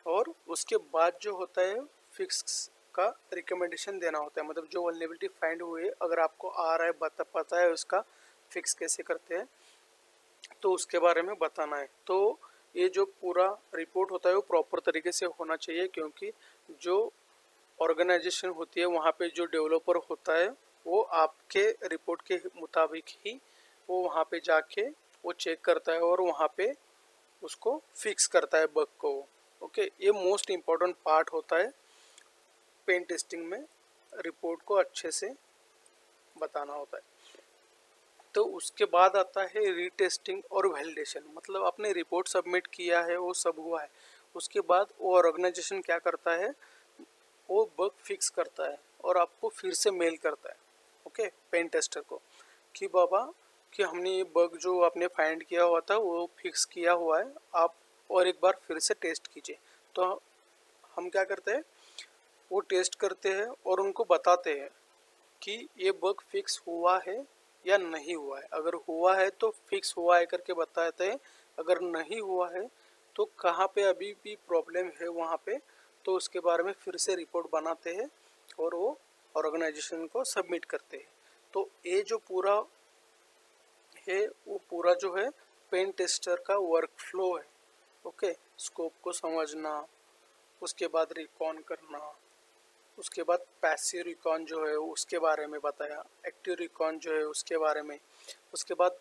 Speaker 1: और उसके बाद जो होता है फिक्स का रिकमेंडेशन देना होता है। मतलब जो वल्नरेबिलिटी फाइंड हुई है अगर आपको आ रहा है, पता है उसका फिक्स कैसे करते हैं, तो उसके बारे में बताना है। तो ये जो पूरा रिपोर्ट होता है वो प्रॉपर तरीके से होना चाहिए, क्योंकि जो ऑर्गेनाइजेशन होती है वहाँ पे जो डेवलपर होता है वो आपके रिपोर्ट के मुताबिक ही वो वहाँ पे जाके वो चेक करता है और वहाँ पे उसको फिक्स करता है बग को। ओके, ये मोस्ट इम्पॉर्टेंट पार्ट होता है पेन टेस्टिंग में, रिपोर्ट को अच्छे से बताना होता है। तो उसके बाद आता है रीटेस्टिंग और वैलिडेशन। मतलब आपने रिपोर्ट सबमिट किया है, वो सब हुआ है, उसके बाद वो ऑर्गेनाइजेशन क्या करता है, वो बग फिक्स करता है और आपको फिर से मेल करता है, ओके, पेन टेस्टर को, कि बाबा कि हमने ये बग जो आपने फाइंड किया हुआ था वो फिक्स किया हुआ है, आप और एक बार फिर से टेस्ट कीजिए। तो हम क्या करते हैं, वो टेस्ट करते हैं और उनको बताते हैं कि ये बग फिक्स हुआ है या नहीं हुआ है। अगर हुआ है तो फिक्स हुआ है करके बताते हैं, अगर नहीं हुआ है तो कहाँ पे अभी भी प्रॉब्लम है वहाँ पे, तो उसके बारे में फिर से रिपोर्ट बनाते हैं और वो ऑर्गेनाइजेशन को सबमिट करते हैं। तो ये जो पूरा है वो पूरा जो है पेन टेस्टर का वर्क फ्लो है। ओके, स्कोप को समझना, उसके बाद रिकॉन करना, उसके बाद पैसिव रिकॉन जो है उसके बारे में बताया, एक्टिव रिकॉन जो है उसके बारे में, उसके बाद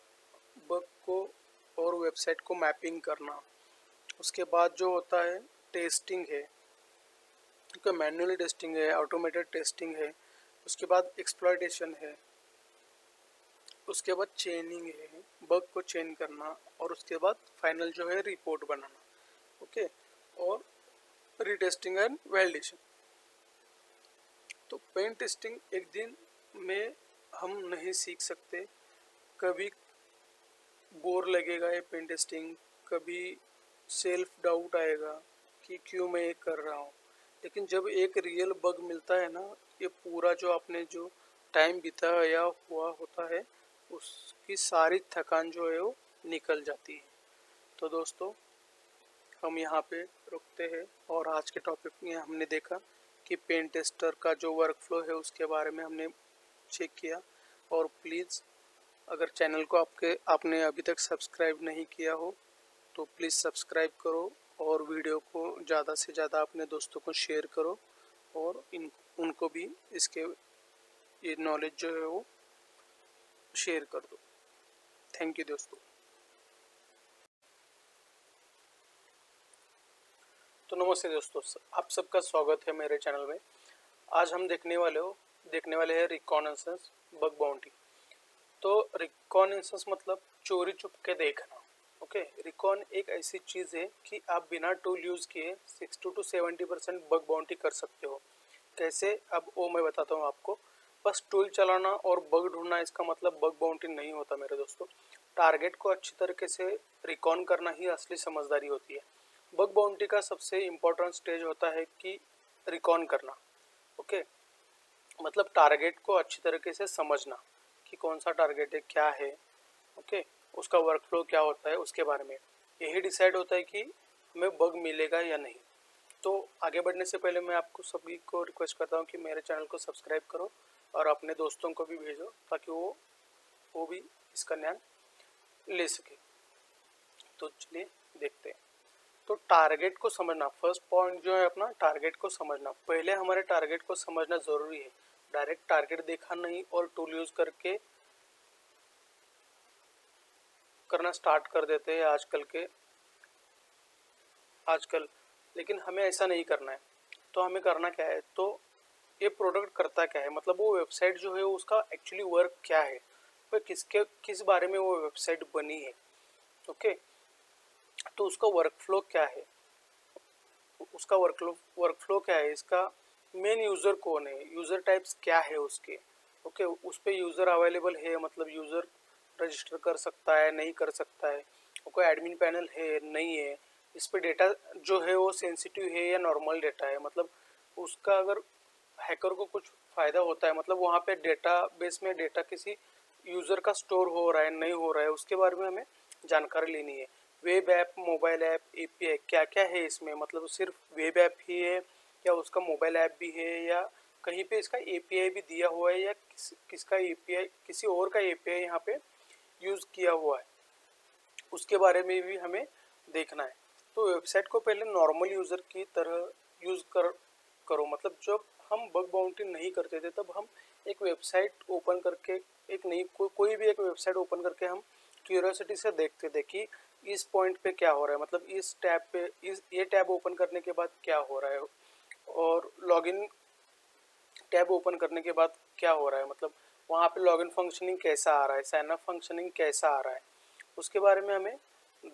Speaker 1: बग को और वेबसाइट को मैपिंग करना, उसके बाद जो होता है टेस्टिंग है, क्योंकि मैन्युअली टेस्टिंग है, ऑटोमेटेड टेस्टिंग है, उसके बाद एक्सप्लॉयटेशन है, उसके बाद चेनिंग है, बग को चेन करना, और उसके बाद फाइनल जो है रिपोर्ट बनाना। ओके, और रीटेस्टिंग एंड वैलिडेशन। तो पेन टेस्टिंग एक दिन में हम नहीं सीख सकते, कभी बोर लगेगा ये पेन टेस्टिंग, कभी सेल्फ डाउट आएगा कि क्यों मैं ये कर रहा हूँ। लेकिन जब एक रियल बग मिलता है ना, ये पूरा जो आपने जो टाइम बिताया हुआ होता है उसकी सारी थकान जो है वो निकल जाती है। तो दोस्तों, हम यहाँ पे रुकते हैं और आज के टॉपिक में हमने देखा कि पेन टेस्टर का जो वर्क फ्लो है उसके बारे में हमने चेक किया। और प्लीज़, अगर चैनल को आपने अभी तक सब्सक्राइब नहीं किया हो तो प्लीज़ सब्सक्राइब करो, और वीडियो को ज़्यादा से ज़्यादा अपने दोस्तों को शेयर करो, और उनको भी इसके ये नॉलेज जो है वो शेयर कर दो। थैंक यू दोस्तों। तो नमस्ते दोस्तों, आप सबका स्वागत है मेरे चैनल में। आज हम देखने वाले हैं रिकॉनेसेंस बग बाउंटी। तो रिकॉनेसेंस मतलब चोरी छुप के देखना। ओके, रिकॉन एक ऐसी चीज़ है कि आप बिना टूल यूज़ किए 60 to 70% बग बाउंटी कर सकते हो। कैसे, अब वो मैं बताता हूँ आपको। बस टूल चलाना और बग ढूंढना इसका मतलब बग बाउंटी नहीं होता मेरे दोस्तों। टारगेट को अच्छी तरीके से रिकॉन करना ही असली समझदारी होती है। बग बाउंटी का सबसे इम्पोर्टेंट स्टेज होता है कि रिकॉन करना। ओके, मतलब टारगेट को अच्छी तरीके से समझना कि कौन सा टारगेट है, क्या है। ओके, उसका वर्क फ्लो क्या होता है, उसके बारे में यही डिसाइड होता है कि हमें बग मिलेगा या नहीं। तो आगे बढ़ने से पहले मैं आपको सभी को रिक्वेस्ट करता हूँ कि मेरे चैनल को सब्सक्राइब करो और अपने दोस्तों को भी भेजो ताकि वो भी इसका ज्ञान ले सके। तो चलिए देखते हैं। तो टारगेट को समझना, फर्स्ट पॉइंट जो है अपना टारगेट को समझना। पहले हमारे टारगेट को समझना ज़रूरी है। डायरेक्ट टारगेट देखा नहीं और टूल यूज़ करके करना स्टार्ट कर देते हैं आजकल। लेकिन हमें ऐसा नहीं करना है। तो हमें करना क्या है, तो ये प्रोडक्ट करता क्या है, मतलब वो वेबसाइट जो है उसका एक्चुअली वर्क क्या है, वो किस बारे में वो वेबसाइट बनी है। ओके, तो उसका वर्क फ्लो क्या है, वर्क फ्लो क्या है, इसका मेन यूज़र कौन है, यूज़र टाइप्स क्या है उसके। ओके, उस पर यूज़र अवेलेबल है, मतलब यूज़र रजिस्टर कर सकता है, नहीं कर सकता है, कोई एडमिन पैनल है, नहीं है, इस पर डेटा जो है वो सेंसिटिव है या नॉर्मल डेटा है, मतलब उसका अगर हैकर को कुछ फ़ायदा होता है, मतलब वहाँ पे डेटा बेस में डेटा किसी यूज़र का स्टोर हो रहा है, नहीं हो रहा है, उसके बारे में हमें जानकारी लेनी है। Web app, mobile app, API क्या क्या है इसमें, मतलब सिर्फ वेब ऐप ही है या उसका मोबाइल ऐप भी है, या कहीं पे इसका एपीआई भी दिया हुआ है, या किसका एपीआई, किसी और का एपीआई यहाँ पे यूज़ किया हुआ है, उसके बारे में भी हमें देखना है। तो वेबसाइट को पहले नॉर्मल यूज़र की तरह यूज़ करो, मतलब जब हम बग बाउंटी नहीं करते थे तब हम एक वेबसाइट ओपन करके एक नई कोई भी एक वेबसाइट ओपन करके हम क्यूरियोसिटी से देखते थे कि इस पॉइंट पे क्या हो रहा है, मतलब इस टैब पे ये टैब ओपन करने के बाद क्या हो रहा है, और लॉगिन टैब ओपन करने के बाद क्या हो रहा है, मतलब वहाँ पे लॉगिन फंक्शनिंग कैसा आ रहा है, साइन अप फंक्शनिंग कैसा आ रहा है, उसके बारे में हमें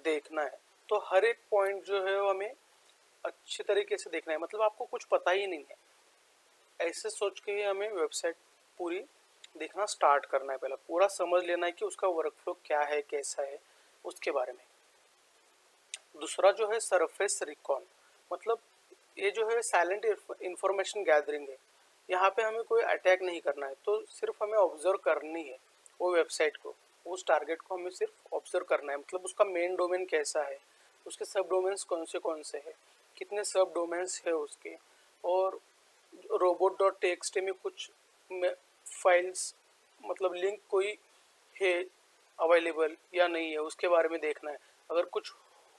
Speaker 1: देखना है। तो हर एक पॉइंट जो है वो हमें अच्छे तरीके से देखना है, मतलब आपको कुछ पता ही नहीं है ऐसे सोच के ही हमें वेबसाइट पूरी देखना स्टार्ट करना है। पहले पूरा समझ लेना है कि उसका वर्क फ्लो क्या है, कैसा है, उसके बारे में। दूसरा जो है सरफेस रिकॉन, मतलब ये जो है साइलेंट इंफॉर्मेशन गैदरिंग है। यहाँ पे हमें कोई अटैक नहीं करना है, तो सिर्फ हमें ऑब्जर्व करनी है वो वेबसाइट को, उस टारगेट को हमें सिर्फ ऑब्जर्व करना है, मतलब उसका मेन डोमेन कैसा है, उसके सब डोमेन्स कौन से हैं, कितने सब डोमेन्स है उसके, और robot.txt में कुछ फाइल्स, मतलब लिंक कोई है अवेलेबल या नहीं है, उसके बारे में देखना है। अगर कुछ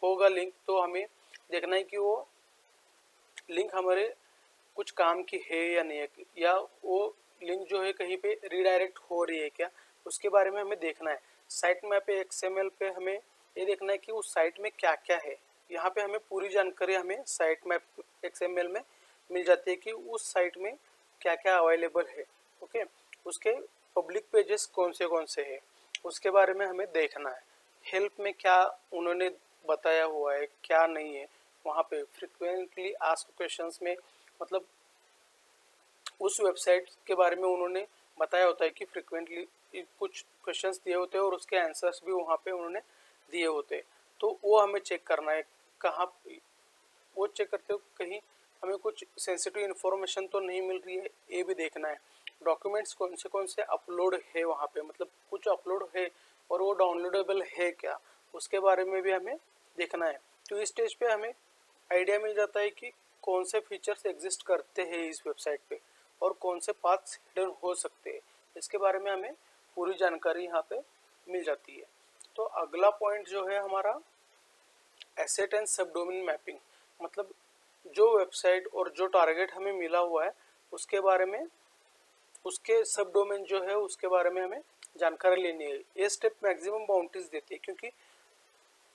Speaker 1: होगा लिंक तो हमें देखना है कि वो लिंक हमारे कुछ काम की है या नहीं है, या वो लिंक जो है कहीं पे रीडायरेक्ट हो रही है क्या, उसके बारे में हमें देखना है। साइट मैप एक्सएमएल पे हमें ये देखना है कि उस साइट में क्या क्या है। यहाँ पे हमें पूरी जानकारी हमें साइट मैप एक्सएमएल में मिल जाती है कि उस साइट में क्या क्या अवेलेबल है। ओके, उसके पब्लिक पेजेस कौन से है, उसके बारे में हमें देखना है। हेल्प में क्या उन्होंने बताया हुआ है, क्या नहीं है। वहाँ पे फ्रिक्वेंटली आस्क्ड क्वेश्चंस में मतलब उस वेबसाइट के बारे में उन्होंने बताया होता है कि फ्रिक्वेंटली कुछ क्वेश्चंस दिए होते हैं और उसके आंसर्स भी वहाँ पे उन्होंने दिए होते हैं। तो वो हमें चेक करना है, कहाँ वो चेक करते हो कहीं हमें कुछ सेंसिटिव इन्फॉर्मेशन तो नहीं मिल रही है, ये भी देखना है। डॉक्यूमेंट्स कौन से अपलोड है वहाँ पे, मतलब कुछ अपलोड है और वो डाउनलोडेबल है क्या, उसके बारे में भी हमें देखना है। तो इस स्टेज पे हमें आइडिया मिल जाता है कि कौन से फीचर्स एग्जिस्ट करते हैं इस वेबसाइट पे और कौन से पाथ्स हिडन हो सकते हैं, इसके बारे में हमें पूरी जानकारी यहाँ पे मिल जाती है। तो अगला पॉइंट जो है हमारा एसेट एंड सब डोमेन मैपिंग, मतलब जो वेबसाइट और जो टारगेट हमें मिला हुआ है उसके बारे में, उसके सब डोमेन जो है उसके बारे में हमें जानकारी लेनी है। ये स्टेप मैक्सिमम बाउंड्रीज देती है, क्योंकि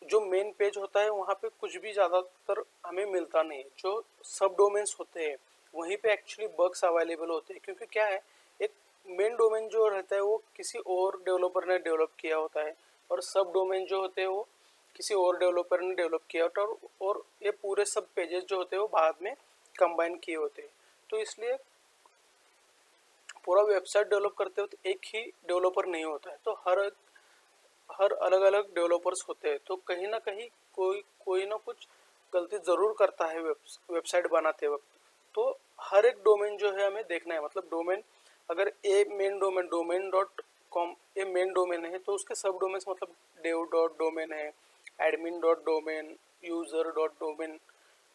Speaker 1: जो मेन पेज होता है वहाँ पे कुछ भी ज़्यादातर हमें मिलता नहीं है। जो सब डोमेन्स होते हैं वहीं पे एक्चुअली बग्स अवेलेबल होते हैं, क्योंकि क्या है, एक मेन डोमेन जो रहता है वो किसी और डेवलपर ने डेवलप किया होता है और सब डोमेन जो होते हैं वो किसी और डेवलपर ने डेवलप किया होता है और ये पूरे सब पेजेस जो होते हैं वो बाद में कंबाइन किए होते हैं। तो इसलिए पूरा वेबसाइट डेवलप करते हो तो एक ही डेवलपर नहीं होता है, तो हर अलग अलग डेवलपर्स होते हैं। तो कहीं ना कहीं कोई ना कुछ गलती ज़रूर करता है वेबसाइट बनाते वक्त। तो हर एक डोमेन जो है हमें देखना है, मतलब डोमेन अगर ए मेन डोमेन domain.com ये मेन डोमेन है तो उसके सब डोमेन्स मतलब dev.domain है, admin.domain, user.domain,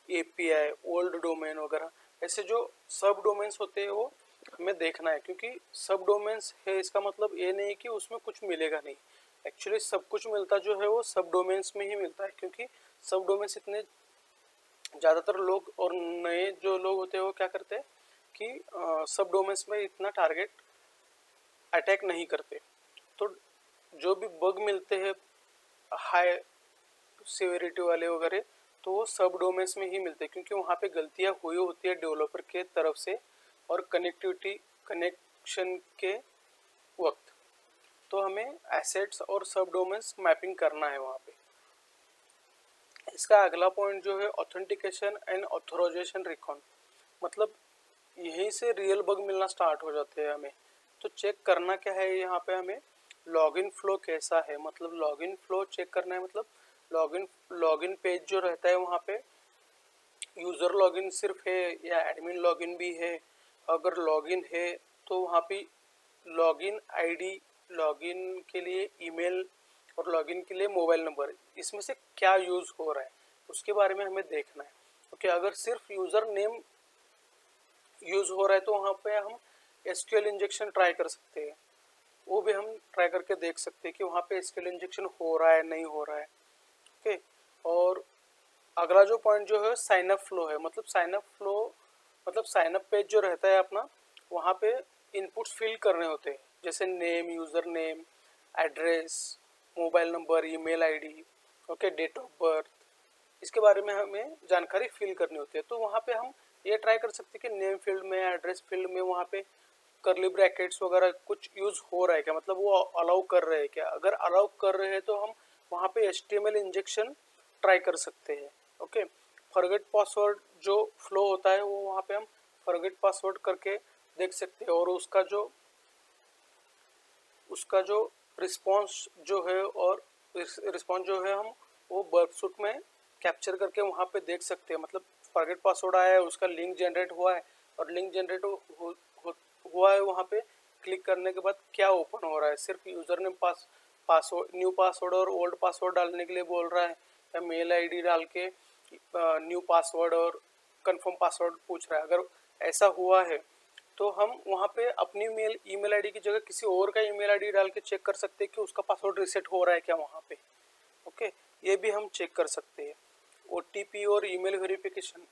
Speaker 1: API, old domain वगैरह, ऐसे जो सब डोमेन्स होते हैं वो हमें देखना है। क्योंकि सब डोमेन्स है इसका मतलब ये नहीं कि उसमें कुछ मिलेगा नहीं, एक्चुअली सब कुछ मिलता जो है वो सब डोमेन्स में ही मिलता है। क्योंकि सब डोमेन्स इतने ज़्यादातर लोग और नए जो लोग होते हैं वो क्या करते हैं कि सब डोमेन्स में इतना टारगेट अटैक नहीं करते। तो जो भी बग मिलते हैं हाई सिविरिटी वाले वगैरह तो वो सब डोमेन्स में ही मिलते हैं, क्योंकि वहाँ पे गलतियाँ हुई होती है डेवलपर के तरफ से और कनेक्शन के वक्त। तो हमें एसेट्स और सब डोमेन्स मैपिंग करना है वहाँ पे। इसका अगला पॉइंट जो है ऑथेंटिकेशन एंड ऑथराइजेशन रिकॉन, मतलब यहीं से रियल बग मिलना स्टार्ट हो जाते हैं हमें। तो चेक करना क्या है यहाँ पे, हमें लॉगिन फ्लो कैसा है, मतलब लॉगिन फ्लो चेक करना है। मतलब लॉगिन पेज जो रहता है वहाँ पे यूज़र लॉगिन सिर्फ है या एडमिन लॉगिन भी है। अगर लॉगिन है तो वहाँ पे लॉगिन आईडी, लॉगिन के लिए ईमेल और लॉगिन के लिए मोबाइल नंबर, इसमें से क्या यूज़ हो रहा है उसके बारे में हमें देखना है। ओके, अगर सिर्फ यूज़र नेम यूज़ हो रहा है तो वहाँ पे हम एसक्यूएल इंजेक्शन ट्राई कर सकते हैं, वो भी हम ट्राई करके देख सकते हैं कि वहाँ पे एसक्यूएल इंजेक्शन हो रहा है नहीं हो रहा है। ओके, और अगला जो पॉइंट जो है साइन अप फ्लो है, मतलब साइन अप फ्लो मतलब साइन अप पेज जो रहता है अपना, वहाँ पे इनपुट्स फिल करने होते हैं, जैसे name, user name, address, mobile number, email ID, okay, date of birth, इसके बारे में हमें जानकारी फिल करनी होती है। तो वहाँ पे हम ये ट्राई कर सकते हैं कि नेम फील्ड में, एड्रेस फील्ड में वहाँ पे करली ब्रैकेट्स वगैरह कुछ यूज़ हो रहा है क्या, मतलब वो अलाउ कर रहे हैं क्या। अगर अलाउ कर रहे हैं तो हम वहाँ पे HTML इंजेक्शन ट्राई कर सकते हैं। ओके, फॉरगेट पासवर्ड जो फ्लो होता है वो वहाँ पे हम फॉरगेट पासवर्ड करके देख सकते हैं और उसका जो रिस्पॉन्स जो है और रिस्पॉन्स जो है हम वो वर्कसूट में कैप्चर करके वहाँ पे देख सकते हैं। मतलब फॉरगेट पासवर्ड आया है, उसका लिंक जनरेट हुआ है और लिंक जनरेट हुआ है वहाँ पे क्लिक करने के बाद क्या ओपन हो रहा है, सिर्फ यूज़र ने पासवर्ड न्यू पासवर्ड और ओल्ड पासवर्ड डालने के लिए बोल रहा है या मेल आईडी डाल के न्यू पासवर्ड और कंफर्म पासवर्ड पूछ रहा है। अगर ऐसा हुआ है तो हम वहाँ पे अपनी ईमेल आईडी की जगह किसी और का ईमेल आईडी डाल के चेक कर सकते हैं कि उसका पासवर्ड रिसेट हो रहा है क्या वहाँ पे। ओके, ये भी हम चेक कर सकते हैं। OTP और ईमेल वेरिफिकेशन,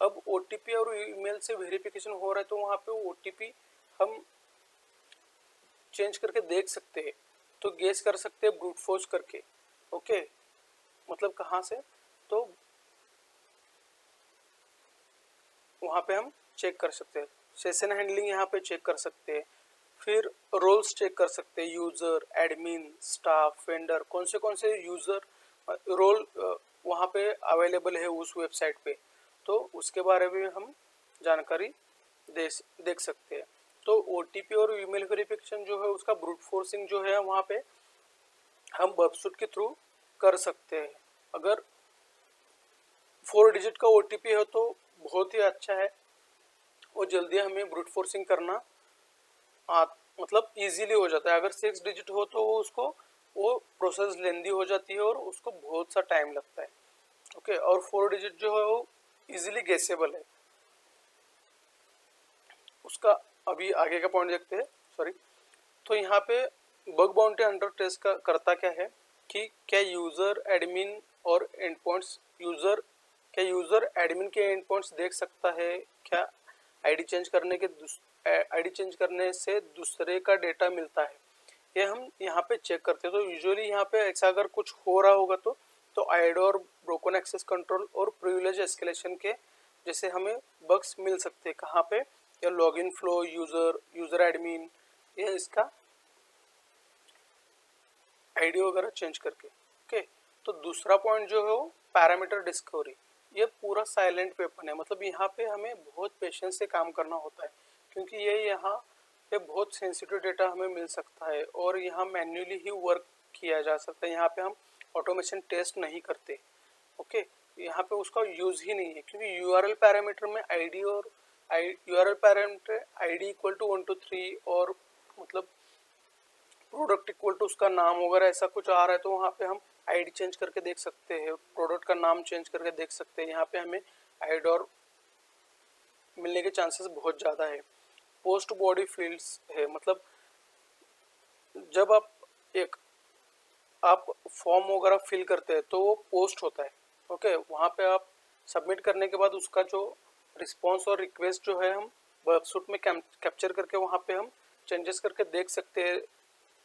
Speaker 1: अब OTP और ईमेल से वेरिफिकेशन हो रहा है तो वहाँ पे OTP हम चेंज करके देख सकते हैं, तो गेस कर सकते हैं ब्रूट फोर्स करके। ओके, मतलब कहाँ से, तो वहाँ पे हम चेक कर सकते हैं। सेशन हैंडलिंग यहाँ पे चेक कर सकते हैं, फिर रोल्स चेक कर सकते हैं, यूज़र, एडमिन, स्टाफ, वेंडर, कौन से यूज़र रोल वहाँ पे अवेलेबल है उस वेबसाइट पे, तो उसके बारे में हम जानकारी देख सकते हैं। तो OTP और ईमेल वेरिफिकेशन जो है उसका ब्रूट फोर्सिंग जो है वहाँ पे हम बर्बसूट के थ्रू कर सकते हैं। अगर 4 डिजिट का OTP है तो बहुत ही अच्छा है, और जल्दी हमें ब्रूट फोर्सिंग करना मतलब इजीली हो जाता है। अगर 6 डिजिट हो तो वो प्रोसेस लेंदी हो जाती है और उसको बहुत सा टाइम लगता है। ओके, और 4 डिजिट जो है वो इजीली गेसेबल है। उसका अभी आगे का पॉइंट देखते हैं, सॉरी। तो यहाँ पे बग बाउंटी हंटर टेस्ट का करता क्या है कि क्या यूज़र एडमिन और एंड पॉइंट्स यूज़र एडमिन के एंड पॉइंट्स देख सकता है, क्या आईडी चेंज करने से दूसरे का डेटा मिलता है, ये हम यहाँ पे चेक करते हैं। तो यूजुअली यहाँ पे ऐसा अगर कुछ हो रहा होगा तो आईडी और ब्रोकन एक्सेस कंट्रोल और प्रिविलेज एस्केलेशन के जैसे हमें बग्स मिल सकते हैं। कहाँ पे? या लॉगिन फ्लो, यूज़र एडमिन, ये इसका आईडी वगैरह चेंज करके। ओके, तो दूसरा पॉइंट जो है वो पैरामीटर डिस्कवरी। ये पूरा साइलेंट वेपन है, मतलब यहाँ पे हमें बहुत पेशेंस से काम करना होता है, क्योंकि ये यहाँ पे बहुत सेंसिटिव डेटा हमें मिल सकता है और यहाँ मैन्युअली ही वर्क किया जा सकता है। यहाँ पे हम ऑटोमेशन टेस्ट नहीं करते। ओके, यहाँ पे उसका यूज ही नहीं है, क्योंकि यूआरएल पैरामीटर में आईडी और URL parameter ID equal to 1 to 3 और मतलब प्रोडक्ट इक्वल टू उसका नाम वगैरह ऐसा कुछ आ रहा है, तो वहाँ पे हम आईडी चेंज करके देख सकते हैं, प्रोडक्ट का नाम चेंज करके देख सकते हैं। यहाँ पे हमें आईडी और मिलने के चांसेस बहुत ज़्यादा है। पोस्ट बॉडी फील्ड्स है, मतलब जब आप फॉर्म वगैरह फिल करते हैं तो वो पोस्ट होता है। ओके, वहाँ पे आप सबमिट करने के बाद उसका जो रिस्पॉन्स और रिक्वेस्ट जो है हम वेबसूट में कैप्चर करके वहाँ पे हम चेंजेस करके देख सकते हैं,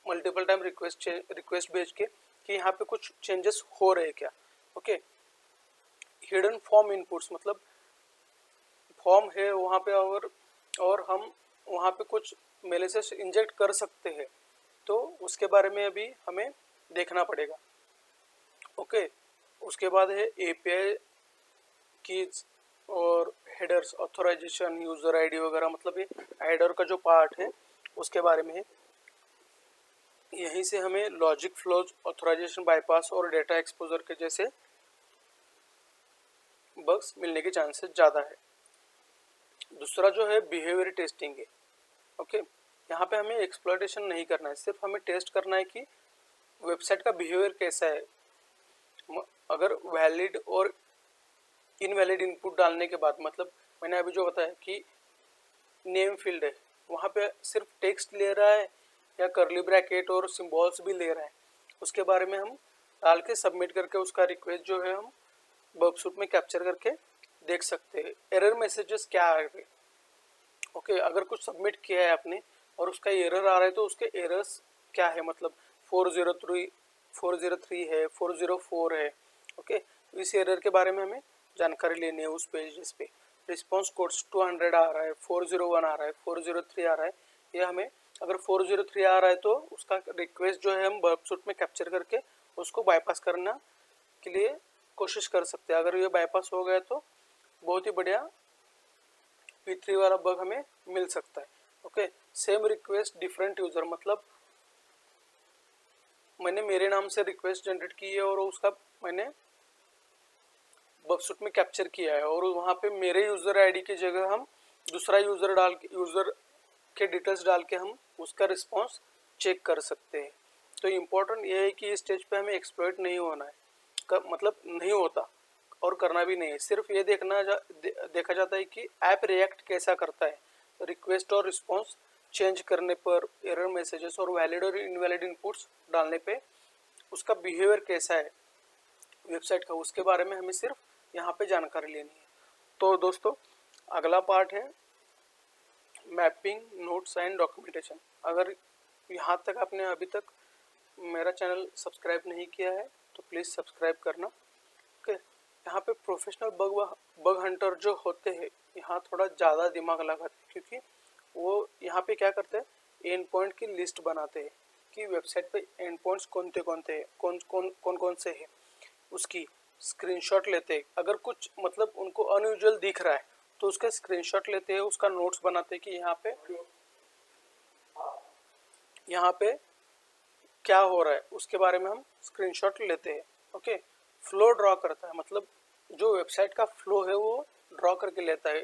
Speaker 1: मल्टीपल टाइम रिक्वेस्ट भेज के कि यहाँ पे कुछ चेंजेस हो रहे हैं क्या। ओके, हिडन फॉर्म इनपुट्स, मतलब फॉर्म है वहाँ पे और हम वहाँ पे कुछ मेलेसेस इंजेक्ट कर सकते हैं, तो उसके बारे में अभी हमें देखना पड़ेगा। ओके, उसके बाद है एपीआई कीज और हेडर्स, ऑथराइजेशन, यूज़र आईडी वगैरह, मतलब ये हेडर का जो पार्ट है उसके बारे में है। यहीं से हमें लॉजिक फ्लोज, ऑथराइजेशन बाईपास और डेटा एक्सपोजर के जैसे बग्स मिलने के चांसेस ज़्यादा है। दूसरा जो है बिहेवियर टेस्टिंग है। ओके, यहाँ पे हमें एक्सप्लॉयटेशन नहीं करना है, सिर्फ हमें टेस्ट करना है कि वेबसाइट का बिहेवियर कैसा है। अगर वैलिड और इनवैलिड इनपुट डालने के बाद, मतलब मैंने अभी जो बताया कि नेम फील्ड है, वहाँ पे सिर्फ टेक्स्ट ले रहा है या कर्ली ब्रैकेट और सिंबल्स भी ले रहा है, उसके बारे में हम डाल के सबमिट करके उसका रिक्वेस्ट जो है हम वेबसूट में कैप्चर करके देख सकते हैं। एरर मैसेजेस क्या आ रहे। ओके, अगर कुछ सबमिट किया है आपने और उसका एरर आ रहा है तो उसके एरर्स क्या है, मतलब 403 है, 404 है। ओके, तो इस एरर के बारे में हमें जानकारी लेनी है उस पेजेस पे। रिस्पॉन्स कोड्स 200 आ रहा है, 401 आ रहा है, 403 आ रहा है, ये हमें अगर 403 आ रहा है तो उसका रिक्वेस्ट जो है हम वेबसूट में कैप्चर करके उसको बाईपास करना के लिए कोशिश कर सकते हैं। अगर ये बाईपास हो गया तो बहुत ही बढ़िया P3 वाला बग हमें मिल सकता है। Okay, same request different user, मतलब मैंने मेरे नाम से रिक्वेस्ट जनरेट की है और उसका मैंने वेबसूट में कैप्चर किया है, और वहाँ पे मेरे यूज़र आईडी की जगह हम दूसरा यूज़र के डिटेल्स डाल के हम उसका रिस्पॉन्स चेक कर सकते हैं। तो इम्पोर्टेंट ये है कि इस स्टेज पे हमें एक्सप्लॉइट नहीं होना है, मतलब नहीं होता और करना भी नहीं है। सिर्फ ये देखा जाता है कि ऐप रिएक्ट कैसा करता है, रिक्वेस्ट और रिस्पॉन्स चेंज करने पर, एरर मैसेजेस और वैलिड और इनवैलिड इनपुट्स डालने पे उसका बिहेवियर कैसा है वेबसाइट का, उसके बारे में हमें सिर्फ यहाँ पे जानकारी लेनी है। तो दोस्तों, अगला पार्ट है मैपिंग, नोट्स एंड डॉक्यूमेंटेशन। अगर यहाँ तक आपने अभी तक मेरा चैनल सब्सक्राइब नहीं किया है तो प्लीज़ सब्सक्राइब करना। ओके, यहाँ पे प्रोफेशनल बग हंटर जो होते हैं यहाँ थोड़ा ज़्यादा दिमाग लगाते हैं, क्योंकि वो यहाँ पे क्या करते हैं, एंड पॉइंट की लिस्ट बनाते हैं कि वेबसाइट पे एंड पॉइंट्स कौन कौन से हैं, उसकी स्क्रीनशॉट लेते हैं। अगर कुछ मतलब उनको अनयूजुअल दिख रहा है तो उसका स्क्रीनशॉट लेते हैं, उसका नोट्स बनाते हैं कि यहाँ पे क्या हो रहा है, उसके बारे में हम स्क्रीनशॉट लेते हैं। ओके, फ्लो ड्रॉ करता है, मतलब जो वेबसाइट का फ्लो है वो ड्रॉ करके लेता है।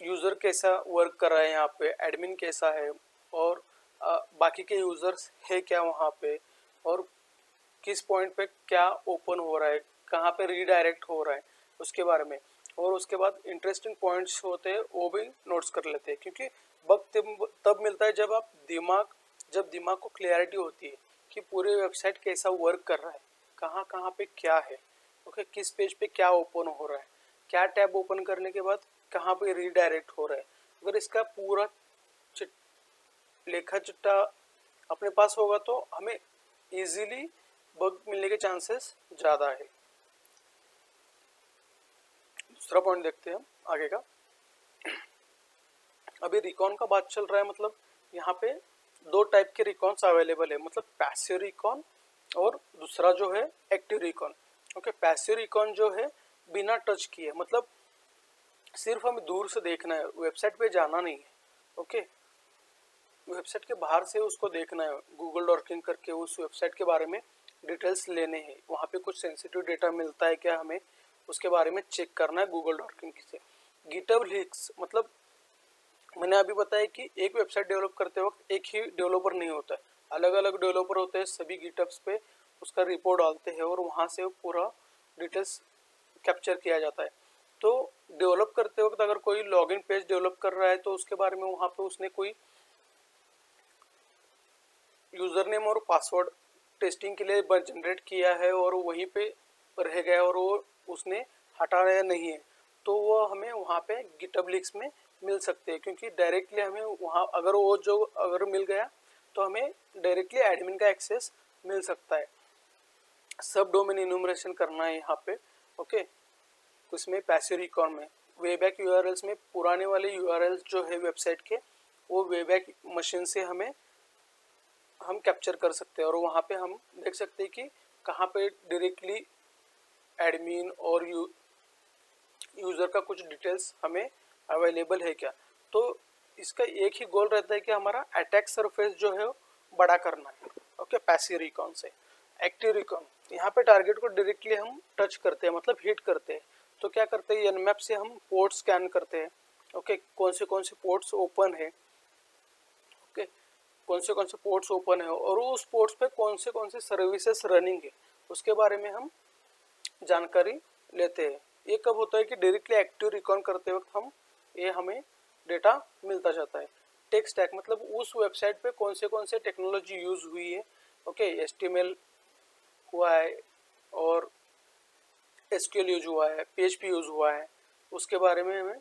Speaker 1: यूज़र कैसा वर्क कर रहा है, यहाँ पे एडमिन कैसा है, और बाकी के यूज़र्स है क्या वहाँ पे, और किस पॉइंट पे क्या ओपन हो रहा है, कहाँ पे रीडायरेक्ट हो रहा है, उसके बारे में। और उसके बाद इंटरेस्टिंग पॉइंट्स होते हैं वो भी नोट्स कर लेते हैं, क्योंकि वक्त तब मिलता है जब दिमाग को क्लियरिटी होती है कि पूरे वेबसाइट कैसा वर्क कर रहा है, कहाँ कहाँ पे क्या है, ओके, किस पेज पे क्या ओपन हो रहा है, क्या टैब ओपन करने के बाद कहाँ पे रीडायरेक्ट हो रहा है। अगर इसका पूरा लेखा चिट्ठा अपने पास होगा तो हमें इजीली बग मिलने के चांसेस ज़्यादा है। दूसरा पॉइंट देखते हैं हम आगे का। अभी रिकॉन का बात चल रहा है, मतलब यहाँ पे दो टाइप के रिकॉन्स अवेलेबल है, मतलब पैसिव रिकॉन और दूसरा जो है active recon. Okay, passive recon जो है बिना टच किए, मतलब सिर्फ हमें दूर से देखना है, वेबसाइट पे जाना नहीं है। ओके, वेबसाइट के बाहर से उसको देखना है, गूगल डॉकिंग करके उस वेबसाइट के बारे में डिटेल्स लेने हैं, वहाँ पे कुछ सेंसिटिव डेटा मिलता है क्या, हमें उसके बारे में चेक करना है गूगल डॉकिंग से। गिटहब लीक्स, मतलब मैंने अभी बताया कि एक वेबसाइट डेवलप करते वक्त एक ही डेवलपर नहीं होता है, अलग अलग डेवलपर होते हैं, सभी गिटहब्स पे उसका रिपोर्ट डालते हैं और वहाँ से पूरा डिटेल्स कैप्चर किया जाता है। तो डेवलप करते वक्त अगर कोई लॉगिन पेज डेवलप कर रहा है तो उसके बारे में वहाँ पे उसने कोई यूज़र नेम और पासवर्ड टेस्टिंग के लिए जनरेट किया है और वहीं पे रह गया और वो उसने हटाया नहीं है, तो वो हमें वहाँ पे गिटहब लीक्स में मिल सकते हैं, क्योंकि डायरेक्टली हमें वहाँ अगर मिल गया तो हमें डायरेक्टली एडमिन का एक्सेस मिल सकता है। सब डोमेन इन्यूमरेशन करना है यहाँ पे। ओके, उसमें पैसिव रिकॉन में वेबैक यूआरएल्स में पुराने वाले यूआरएल्स जो है वेबसाइट के, वो वेबैक मशीन से हम कैप्चर कर सकते हैं और वहाँ पे हम देख सकते हैं कि कहाँ पे डायरेक्टली एडमिन और यूज़र का कुछ डिटेल्स हमें अवेलेबल है क्या। तो इसका एक ही गोल रहता है कि हमारा अटैक सरफेस जो है वो बड़ा करना है। ओके, पैसिव रिकॉन से। एक्टिव रिकॉन, यहाँ पे टारगेट को डायरेक्टली हम टच करते हैं, मतलब हिट करते हैं। तो क्या करते हैं, एनमैप से हम पोर्ट स्कैन करते हैं। ओके, कौन से पोर्ट्स ओपन है, ओके, कौन से पोर्ट्स ओपन है और उस पोर्ट्स पे कौन से सर्विसेज रनिंग है, उसके बारे में हम जानकारी लेते हैं। ये कब होता है कि डायरेक्टली एक्टिव रिकॉन करते वक्त हमें डेटा मिलता जाता है। टेक स्टैक, मतलब उस वेबसाइट पे कौन से टेक्नोलॉजी यूज हुई है। ओके, HTML हुआ है और SQL यूज हुआ है, PHP यूज हुआ है, उसके बारे में हमें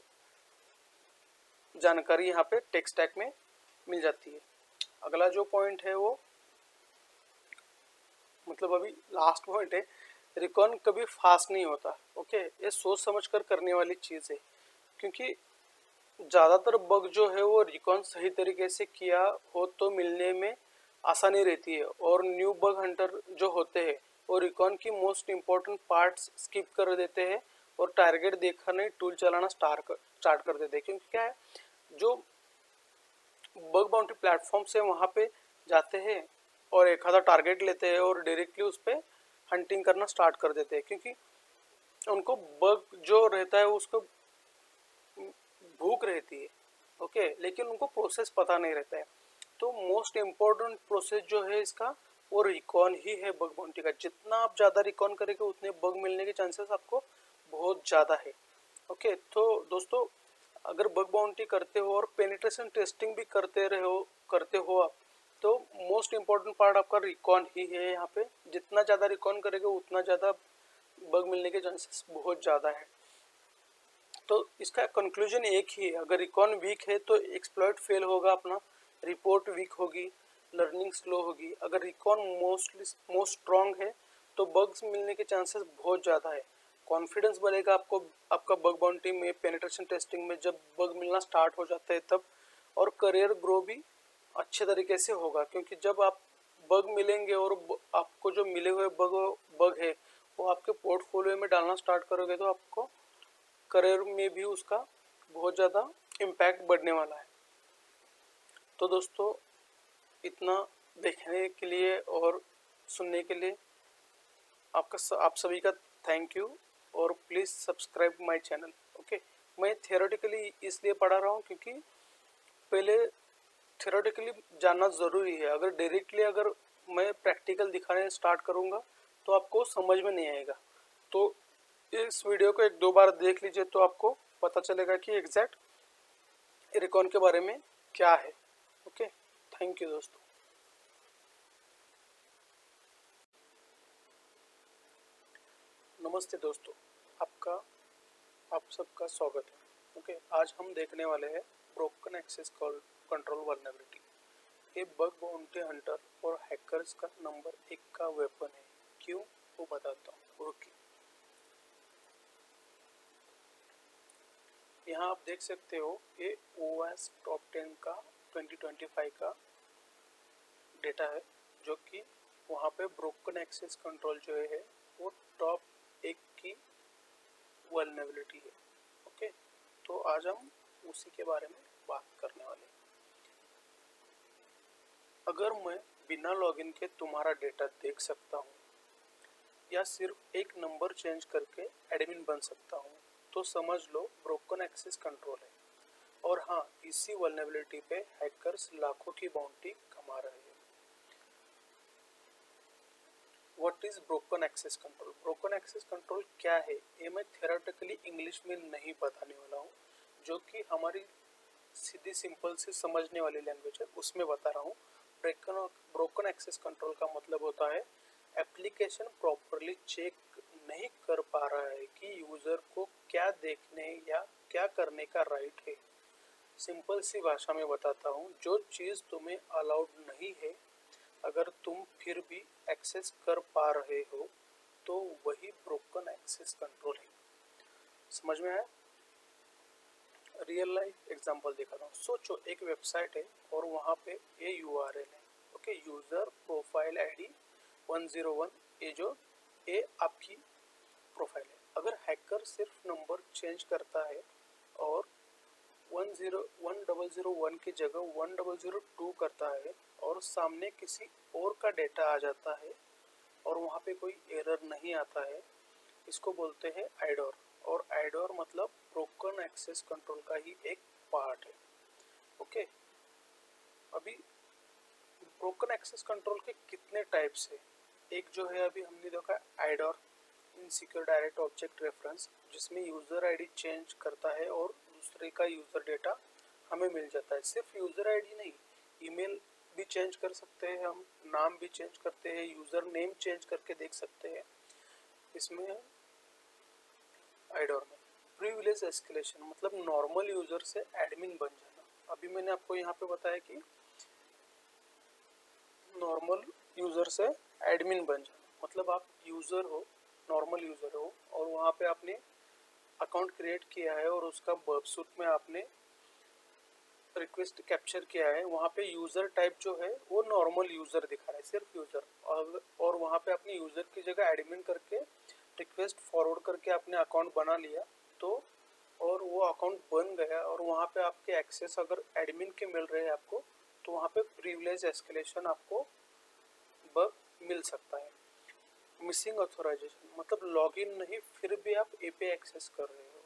Speaker 1: जानकारी यहाँ पे टेक स्टैक में मिल जाती है। अगला जो पॉइंट है वो मतलब अभी लास्ट पॉइंट है, रिकॉन कभी फास्ट नहीं होता। ओके, ये सोच समझ कर करने वाली चीज़ है, क्योंकि ज़्यादातर बग जो है वो रिकॉन सही तरीके से किया हो तो मिलने में आसानी रहती है, और न्यू बग हंटर जो होते हैं वो रिकॉन की मोस्ट इम्पॉर्टेंट पार्ट्स स्किप कर देते हैं और टारगेट देखने टूल चलाना स्टार्ट कर देते हैं। क्योंकि क्या है, जो बग बाउंटी प्लेटफॉर्म से वहाँ पे जाते हैं और एक आधा टारगेट लेते हैं और डायरेक्टली उस पर हंटिंग करना स्टार्ट कर देते हैं, क्योंकि उनको बग जो रहता है उसको भूख रहती है। ओके, लेकिन उनको प्रोसेस पता नहीं रहता है। तो मोस्ट इम्पोर्टेंट प्रोसेस जो है इसका वो रिकॉन ही है बग बाउंटी का। जितना आप ज़्यादा रिकॉन करेंगे उतने बग मिलने के चांसेस आपको बहुत ज़्यादा है। ओके, तो दोस्तों अगर बग बाउंटी करते हो और पेनिट्रेशन टेस्टिंग भी करते हो आप, तो मोस्ट इम्पोर्टेंट पार्ट आपका रिकॉन ही है। यहाँ पे जितना ज़्यादा रिकॉन करेंगे उतना ज़्यादा बग मिलने के चांसेस बहुत ज़्यादा है। तो इसका कंक्लूजन एक ही है, अगर रिकॉन वीक है तो एक्सप्लॉइट फेल होगा अपना, रिपोर्ट वीक होगी, लर्निंग स्लो होगी। अगर रिकॉन मोस्ट स्ट्रॉन्ग है तो बग्स मिलने के चांसेस बहुत ज़्यादा है। कॉन्फिडेंस बढ़ेगा आपको, आपका बग बाउंटी में, पेनिट्रेशन टेस्टिंग में जब बग मिलना स्टार्ट हो जाता है तब, और करियर ग्रो भी अच्छे तरीके से होगा। क्योंकि जब आप बग मिलेंगे और आपको जो मिले हुए बग है वो आपके पोर्टफोलियो में डालना स्टार्ट करोगे तो आपको करियर में भी उसका बहुत ज़्यादा इम्पैक्ट बढ़ने वाला है। तो दोस्तों, इतना देखने के लिए और सुनने के लिए आप सभी का थैंक यू, और please subscribe my channel. Okay, मैं थियोरेटिकली इसलिए पढ़ा रहा हूँ क्योंकि पहले थियोरेटिकली जानना ज़रूरी है। अगर डायरेक्टली अगर मैं प्रैक्टिकल दिखाने स्टार्ट करूँगा तो आपको समझ में नहीं आएगा। तो इस वीडियो को 1-2 बार देख लीजिए तो आपको पता चलेगा कि एग्जैक्ट इरकॉन के बारे में क्या है। ओके, थैंक यू दोस्तों। नमस्ते दोस्तों, आप सबका स्वागत है। ओके, आज हम देखने वाले हैं ब्रोकन एक्सेस कंट्रोल वल्नरेबिलिटी। ये बग बाउंटी हंटर और हैकर्स का नंबर 1 का वेपन है। क्यों, वो बताता हूँ। रुकिए, यहाँ आप देख सकते हो ये OWASP टॉप 10 का 2025 का डेटा है, जो कि वहाँ पे ब्रोकन एक्सेस कंट्रोल जो है वो टॉप 1 की वल्नरेबिलिटी है। ओके, तो आज हम उसी के बारे में बात करने वाले हैं। अगर मैं बिना लॉगिन के तुम्हारा डेटा देख सकता हूँ या सिर्फ एक नंबर चेंज करके एडमिन बन सकता हूँ तो समझ लो ब्रोकन एक्सेस कंट्रोल है। और हाँ, इसी वल्नरेबिलिटी पे हैकर्स लाखों की बाउंटी कमा रहे हैं। What is broken access control? Broken access control क्या है ये मैं थियोरेटिकली इंग्लिश में नहीं बताने वाला हूँ, जो कि हमारी सीधी सिंपल से समझने वाली लैंग्वेज है उसमें बता रहा हूँ। ब्रोकन एक्सेस कंट्रोल का मतलब होता है एप्लीकेशन प्रॉपरली चेक नहीं कर पा रहा है कि यूजर को क्या देखने या क्या करने का राइट है। सिंपल सी भाषा में बताता हूँ, जो चीज़ तुम्हें अलाउड नहीं है अगर तुम फिर भी एक्सेस कर पा रहे हो तो वही ब्रोकन एक्सेस कंट्रोल है। समझ में आया? रियल लाइफ एग्जांपल दिखाता हूँ। सोचो एक वेबसाइट है और वहाँ पे ये URL है। ओके, यूज़र प्रोफाइल ID 101, ये आपकी प्रोफाइल है। अगर हैकर सिर्फ नंबर चेंज करता है और 1001 की जगह 1002 करता है और सामने किसी और का डेटा आ जाता है और वहाँ पे कोई एरर नहीं आता है, इसको बोलते हैं आइडोर। और आइडोर मतलब ब्रोकन एक्सेस कंट्रोल का ही एक पार्ट है। ओके, अभी ब्रोकन एक्सेस कंट्रोल के कितने टाइप्स है? एक जो है अभी हमने देखा आइडोर, इनसिक्योर डायरेक्ट ऑब्जेक्ट रेफरेंस, जिसमें यूज़र आईडी चेंज करता है और दूसरे का यूज़र डेटा हमें मिल जाता है। सिर्फ यूज़र आईडी नहीं, ईमेल भी चेंज कर सकते हैं हम, नाम भी चेंज करते हैं, यूज़र नेम चेंज करके देख सकते हैं इसमें आइडोर में। प्रिविलेज एस्केलेशन मतलब नॉर्मल यूज़र से एडमिन बन जाना। अभी मैंने आपको यहाँ पे बताया कि नॉर्मल यूज़र से एडमिन बन जाना मतलब आप यूज़र हो, नॉर्मल यूज़र हो और वहाँ पे आपने अकाउंट क्रिएट किया है और उसका बर्बसूट में आपने रिक्वेस्ट कैप्चर किया है। वहाँ पे यूज़र टाइप जो है वो नॉर्मल यूज़र दिखा रहा है, सिर्फ यूज़र। और वहाँ पे अपने यूज़र की जगह एडमिन करके रिक्वेस्ट फॉरवर्ड करके आपने अकाउंट बना लिया तो, और वो अकाउंट बन गया और वहाँ पे आपके एक्सेस अगर एडमिन के मिल रहे हैं आपको तो वहाँ पे प्रिविलेज एस्केलेशन आपको बग मिल सकता है। मिसिंग ऑथराइजेशन मतलब लॉगिन नहीं फिर भी आप API एक्सेस कर रहे हो,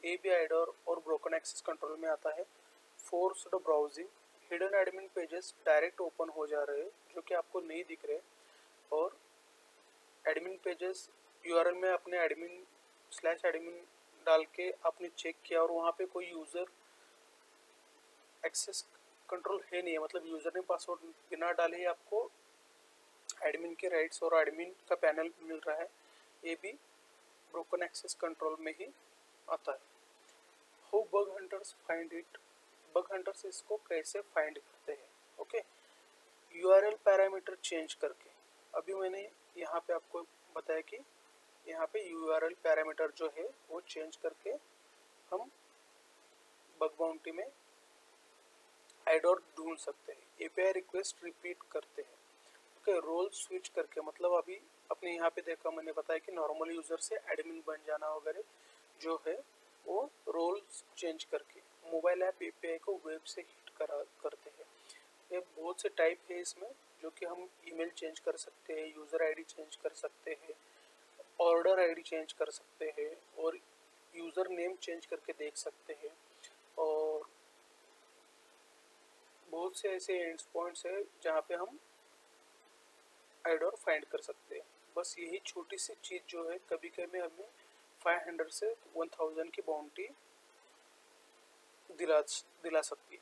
Speaker 1: ये भी आइडोर और ब्रोकन एक्सेस कंट्रोल में आता है। Forced browsing, hidden admin pages direct open हो जा रहे हैं जो कि आपको नहीं दिख रहे, और एडमिन पेजेस URL में अपने एडमिन डाल के आपने चेक किया और वहाँ पे कोई यूज़र एक्सेस कंट्रोल है नहीं है, मतलब यूज़र ने पासवर्ड बिना डाले ही आपको एडमिन के राइट्स और एडमिन का पैनल मिल रहा है, ये भी ब्रोकन एक्सेस कंट्रोल में ही आता है। How bug hunters find it? Bug hunters इसको कैसे फाइंड करते हैं? ओके, URL पैरामीटर चेंज करके। अभी मैंने यहाँ पे आपको बताया कि यहाँ पे URL पैरामीटर जो है वो चेंज करके हम बग बाउंटी में एडर ढूंढ सकते हैं। API रिक्वेस्ट रिपीट करते हैं। ओके, रोल स्विच करके, मतलब अभी अपने यहाँ पे देखा, मैंने बताया कि नॉर्मल यूजर से एडमिन बन जाना वगैरह जो है वो रोल चेंज करके मोबाइल ऐप API को वेब से हिट करते हैं। ये बहुत से टाइप है इसमें, जो कि हम ईमेल चेंज कर सकते हैं, यूज़र आईडी चेंज कर सकते हैं, ऑर्डर आईडी चेंज कर सकते हैं, और यूज़र नेम चेंज करके देख सकते हैं, और बहुत से ऐसे एंड पॉइंट्स है जहाँ पे हम ऐड और फाइंड कर सकते हैं। बस यही छोटी सी चीज़ जो है कभी कभी हमें 500 से 1000 की बाउंटी दिला सकती है।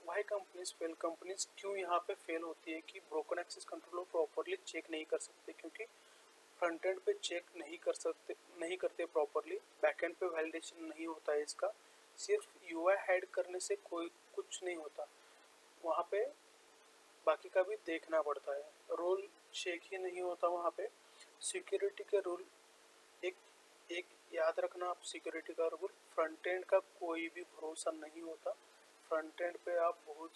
Speaker 1: वाई कंपनीज फेल, कंपनीज क्यों यहाँ पे फेल होती है कि broken access controller properly check नहीं कर सकते, क्योंकि फ्रंट एंड पे चेक नहीं करते प्रॉपरली, बैक एंड पे वैलिडेशन नहीं होता है इसका। सिर्फ UI हाइड करने से कोई कुछ नहीं होता, वहाँ पे बाकी का भी देखना पड़ता है। रोल चेक ही नहीं होता वहाँ पे। सिक्योरिटी के रूल एक एक याद रखना आप, सिक्योरिटी का रूल, फ्रंट एंड का कोई भी भरोसा नहीं होता। फ्रंट एंड पे आप बहुत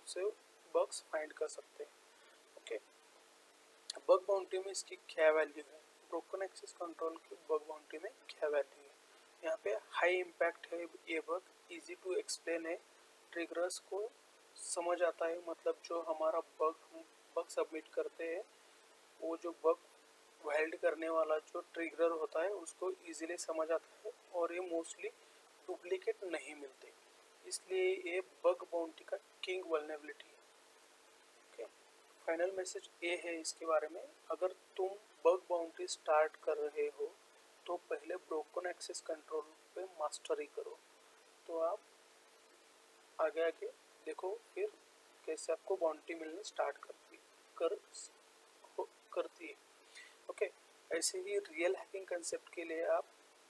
Speaker 1: से बग्स फाइंड कर सकते हैं। ओके, बग बाउंटी में इसकी क्या वैल्यू है, ब्रोकन एक्सेस कंट्रोल की बग बाउंटी में क्या वैल्यू है। यहाँ पे हाई इम्पैक्ट है ये बग, इजी टू एक्सप्लेन है, ट्रिगर्स को समझ आता है, मतलब जो हमारा बग सबमिट करते हैं वो जो बग वैलिड करने वाला जो ट्रिगर होता है उसको इजीली समझ आता है, और ये मोस्टली डुप्लीकेट नहीं मिलते, इसलिए ये बग बाउंटी का किंग वल्नरेबिलिटी है। ओके, फाइनल मैसेज ये है इसके बारे में, अगर तुम बग बाउंटी स्टार्ट कर रहे हो तो पहले ब्रोकन एक्सेस कंट्रोल पे मास्टरी करो, तो आप आगे आगे देखो फिर कैसे आपको बाउंटी मिलने स्टार्ट करती है। ओके, ऐसे ही रियल हैकिंग कंसेप्ट के लिए आप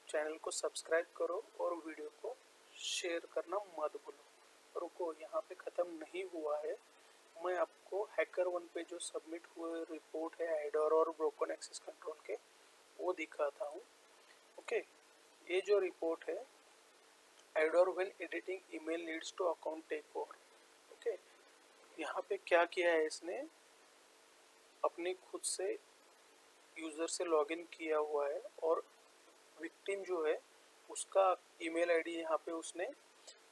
Speaker 1: चैनल को सब्सक्राइब करो और वीडियो को शेयर करना मत भूलो। रुको, यहाँ पे ख़त्म नहीं हुआ है, मैं आपको HackerOne पे जो सबमिट हुए रिपोर्ट है एडर और ब्रोकन एक्सेस कंट्रोल के, वो दिखाता हूँ। ओके, ये जो रिपोर्ट है IDOR when editing email leads to account take over. Okay, यहाँ पे क्या किया है इसने, अपनी खुद से यूज़र से लॉगिन किया हुआ है, और विक्टिम जो है उसका ईमेल आईडी यहाँ पे उसने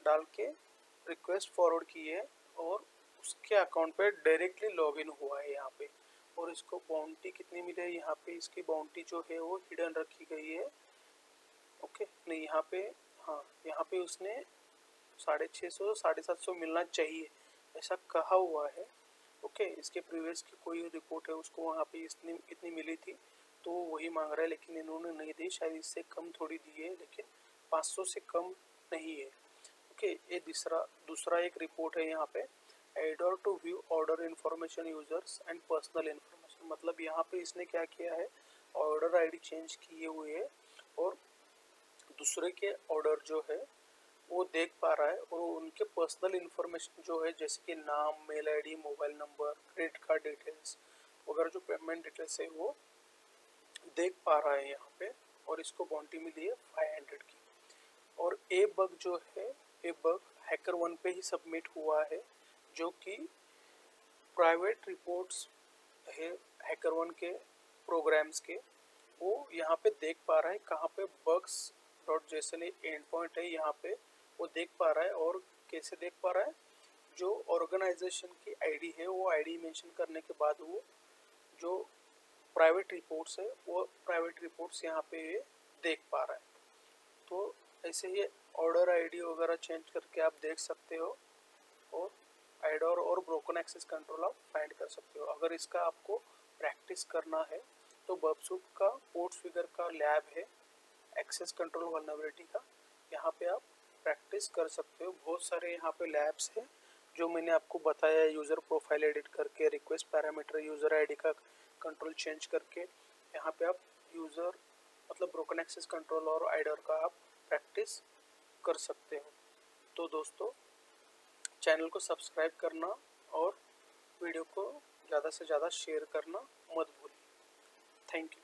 Speaker 1: डाल के रिक्वेस्ट फॉरवर्ड की है, और उसके अकाउंट पे डायरेक्टली लॉगिन हुआ है यहाँ पे। और इसको बाउंटी कितनी मिली है, यहाँ पे इसकी बाउंटी जो है वो हिडन रखी गई है। ओके, नहीं यहाँ पे, हाँ यहाँ पे उसने 650 750 मिलना चाहिए ऐसा कहा हुआ है। ओके, इसके प्रीवियस की कोई रिपोर्ट है उसको वहाँ पे इतनी मिली थी, तो वही मांग रहा है, लेकिन इन्होंने नहीं दी, शायद इससे कम थोड़ी दी है, लेकिन 500 से कम नहीं है। ओके, ये दूसरा एक रिपोर्ट है यहाँ पे, IDOR to view order information users and personal information, मतलब यहाँ पे इसने क्या किया है, ऑर्डर आईडी चेंज किए हुए है, और दूसरे के ऑर्डर जो है वो देख पा रहा है, और उनके पर्सनल इन्फॉर्मेशन जो है, जैसे कि नाम, mail ID, mobile number, credit card details वगैरह, जो पेमेंट डिटेल्स है वो देख पा रहा है यहाँ पे, और इसको बाउंटी मिली है 500 की। और ए बग जो है, ए बग HackerOne पे ही सबमिट हुआ है, जो कि प्राइवेट रिपोर्ट्स है HackerOne के प्रोग्राम्स के, वो यहाँ पे देख पा रहा है कहाँ पे bugs.json एंड पॉइंट है, यहाँ पे वो देख पा रहा है। और कैसे देख पा रहा है, जो ऑर्गेनाइजेशन की आईडी है वो आईडी मेंशन करने के बाद वो जो प्राइवेट रिपोर्ट्स है वो प्राइवेट रिपोर्ट्स यहाँ पे देख पा रहा है। तो ऐसे ही ऑर्डर आईडी वगैरह चेंज करके आप देख सकते हो, और एडर और ब्रोकन एक्सेस कंट्रोल आप फाइंड कर सकते हो। अगर इसका आपको प्रैक्टिस करना है तो बबसूट का पोर्ट फिगर का लैब है एक्सेस कंट्रोल वल्नरेबिलिटी का, यहाँ पे आप प्रैक्टिस कर सकते हो। बहुत सारे यहाँ पे लैब्स हैं जो मैंने आपको बताया, यूज़र प्रोफाइल एडिट करके, रिक्वेस्ट पैरामीटर, यूज़र आईडी का कंट्रोल चेंज करके, यहाँ पे आप यूज़र मतलब ब्रोकन एक्सेस कंट्रोल और एडर का आप प्रैक्टिस कर सकते हो। तो दोस्तों, चैनल को सब्सक्राइब करना और वीडियो को ज़्यादा से ज़्यादा शेयर करना मत भूलिए। Thank you.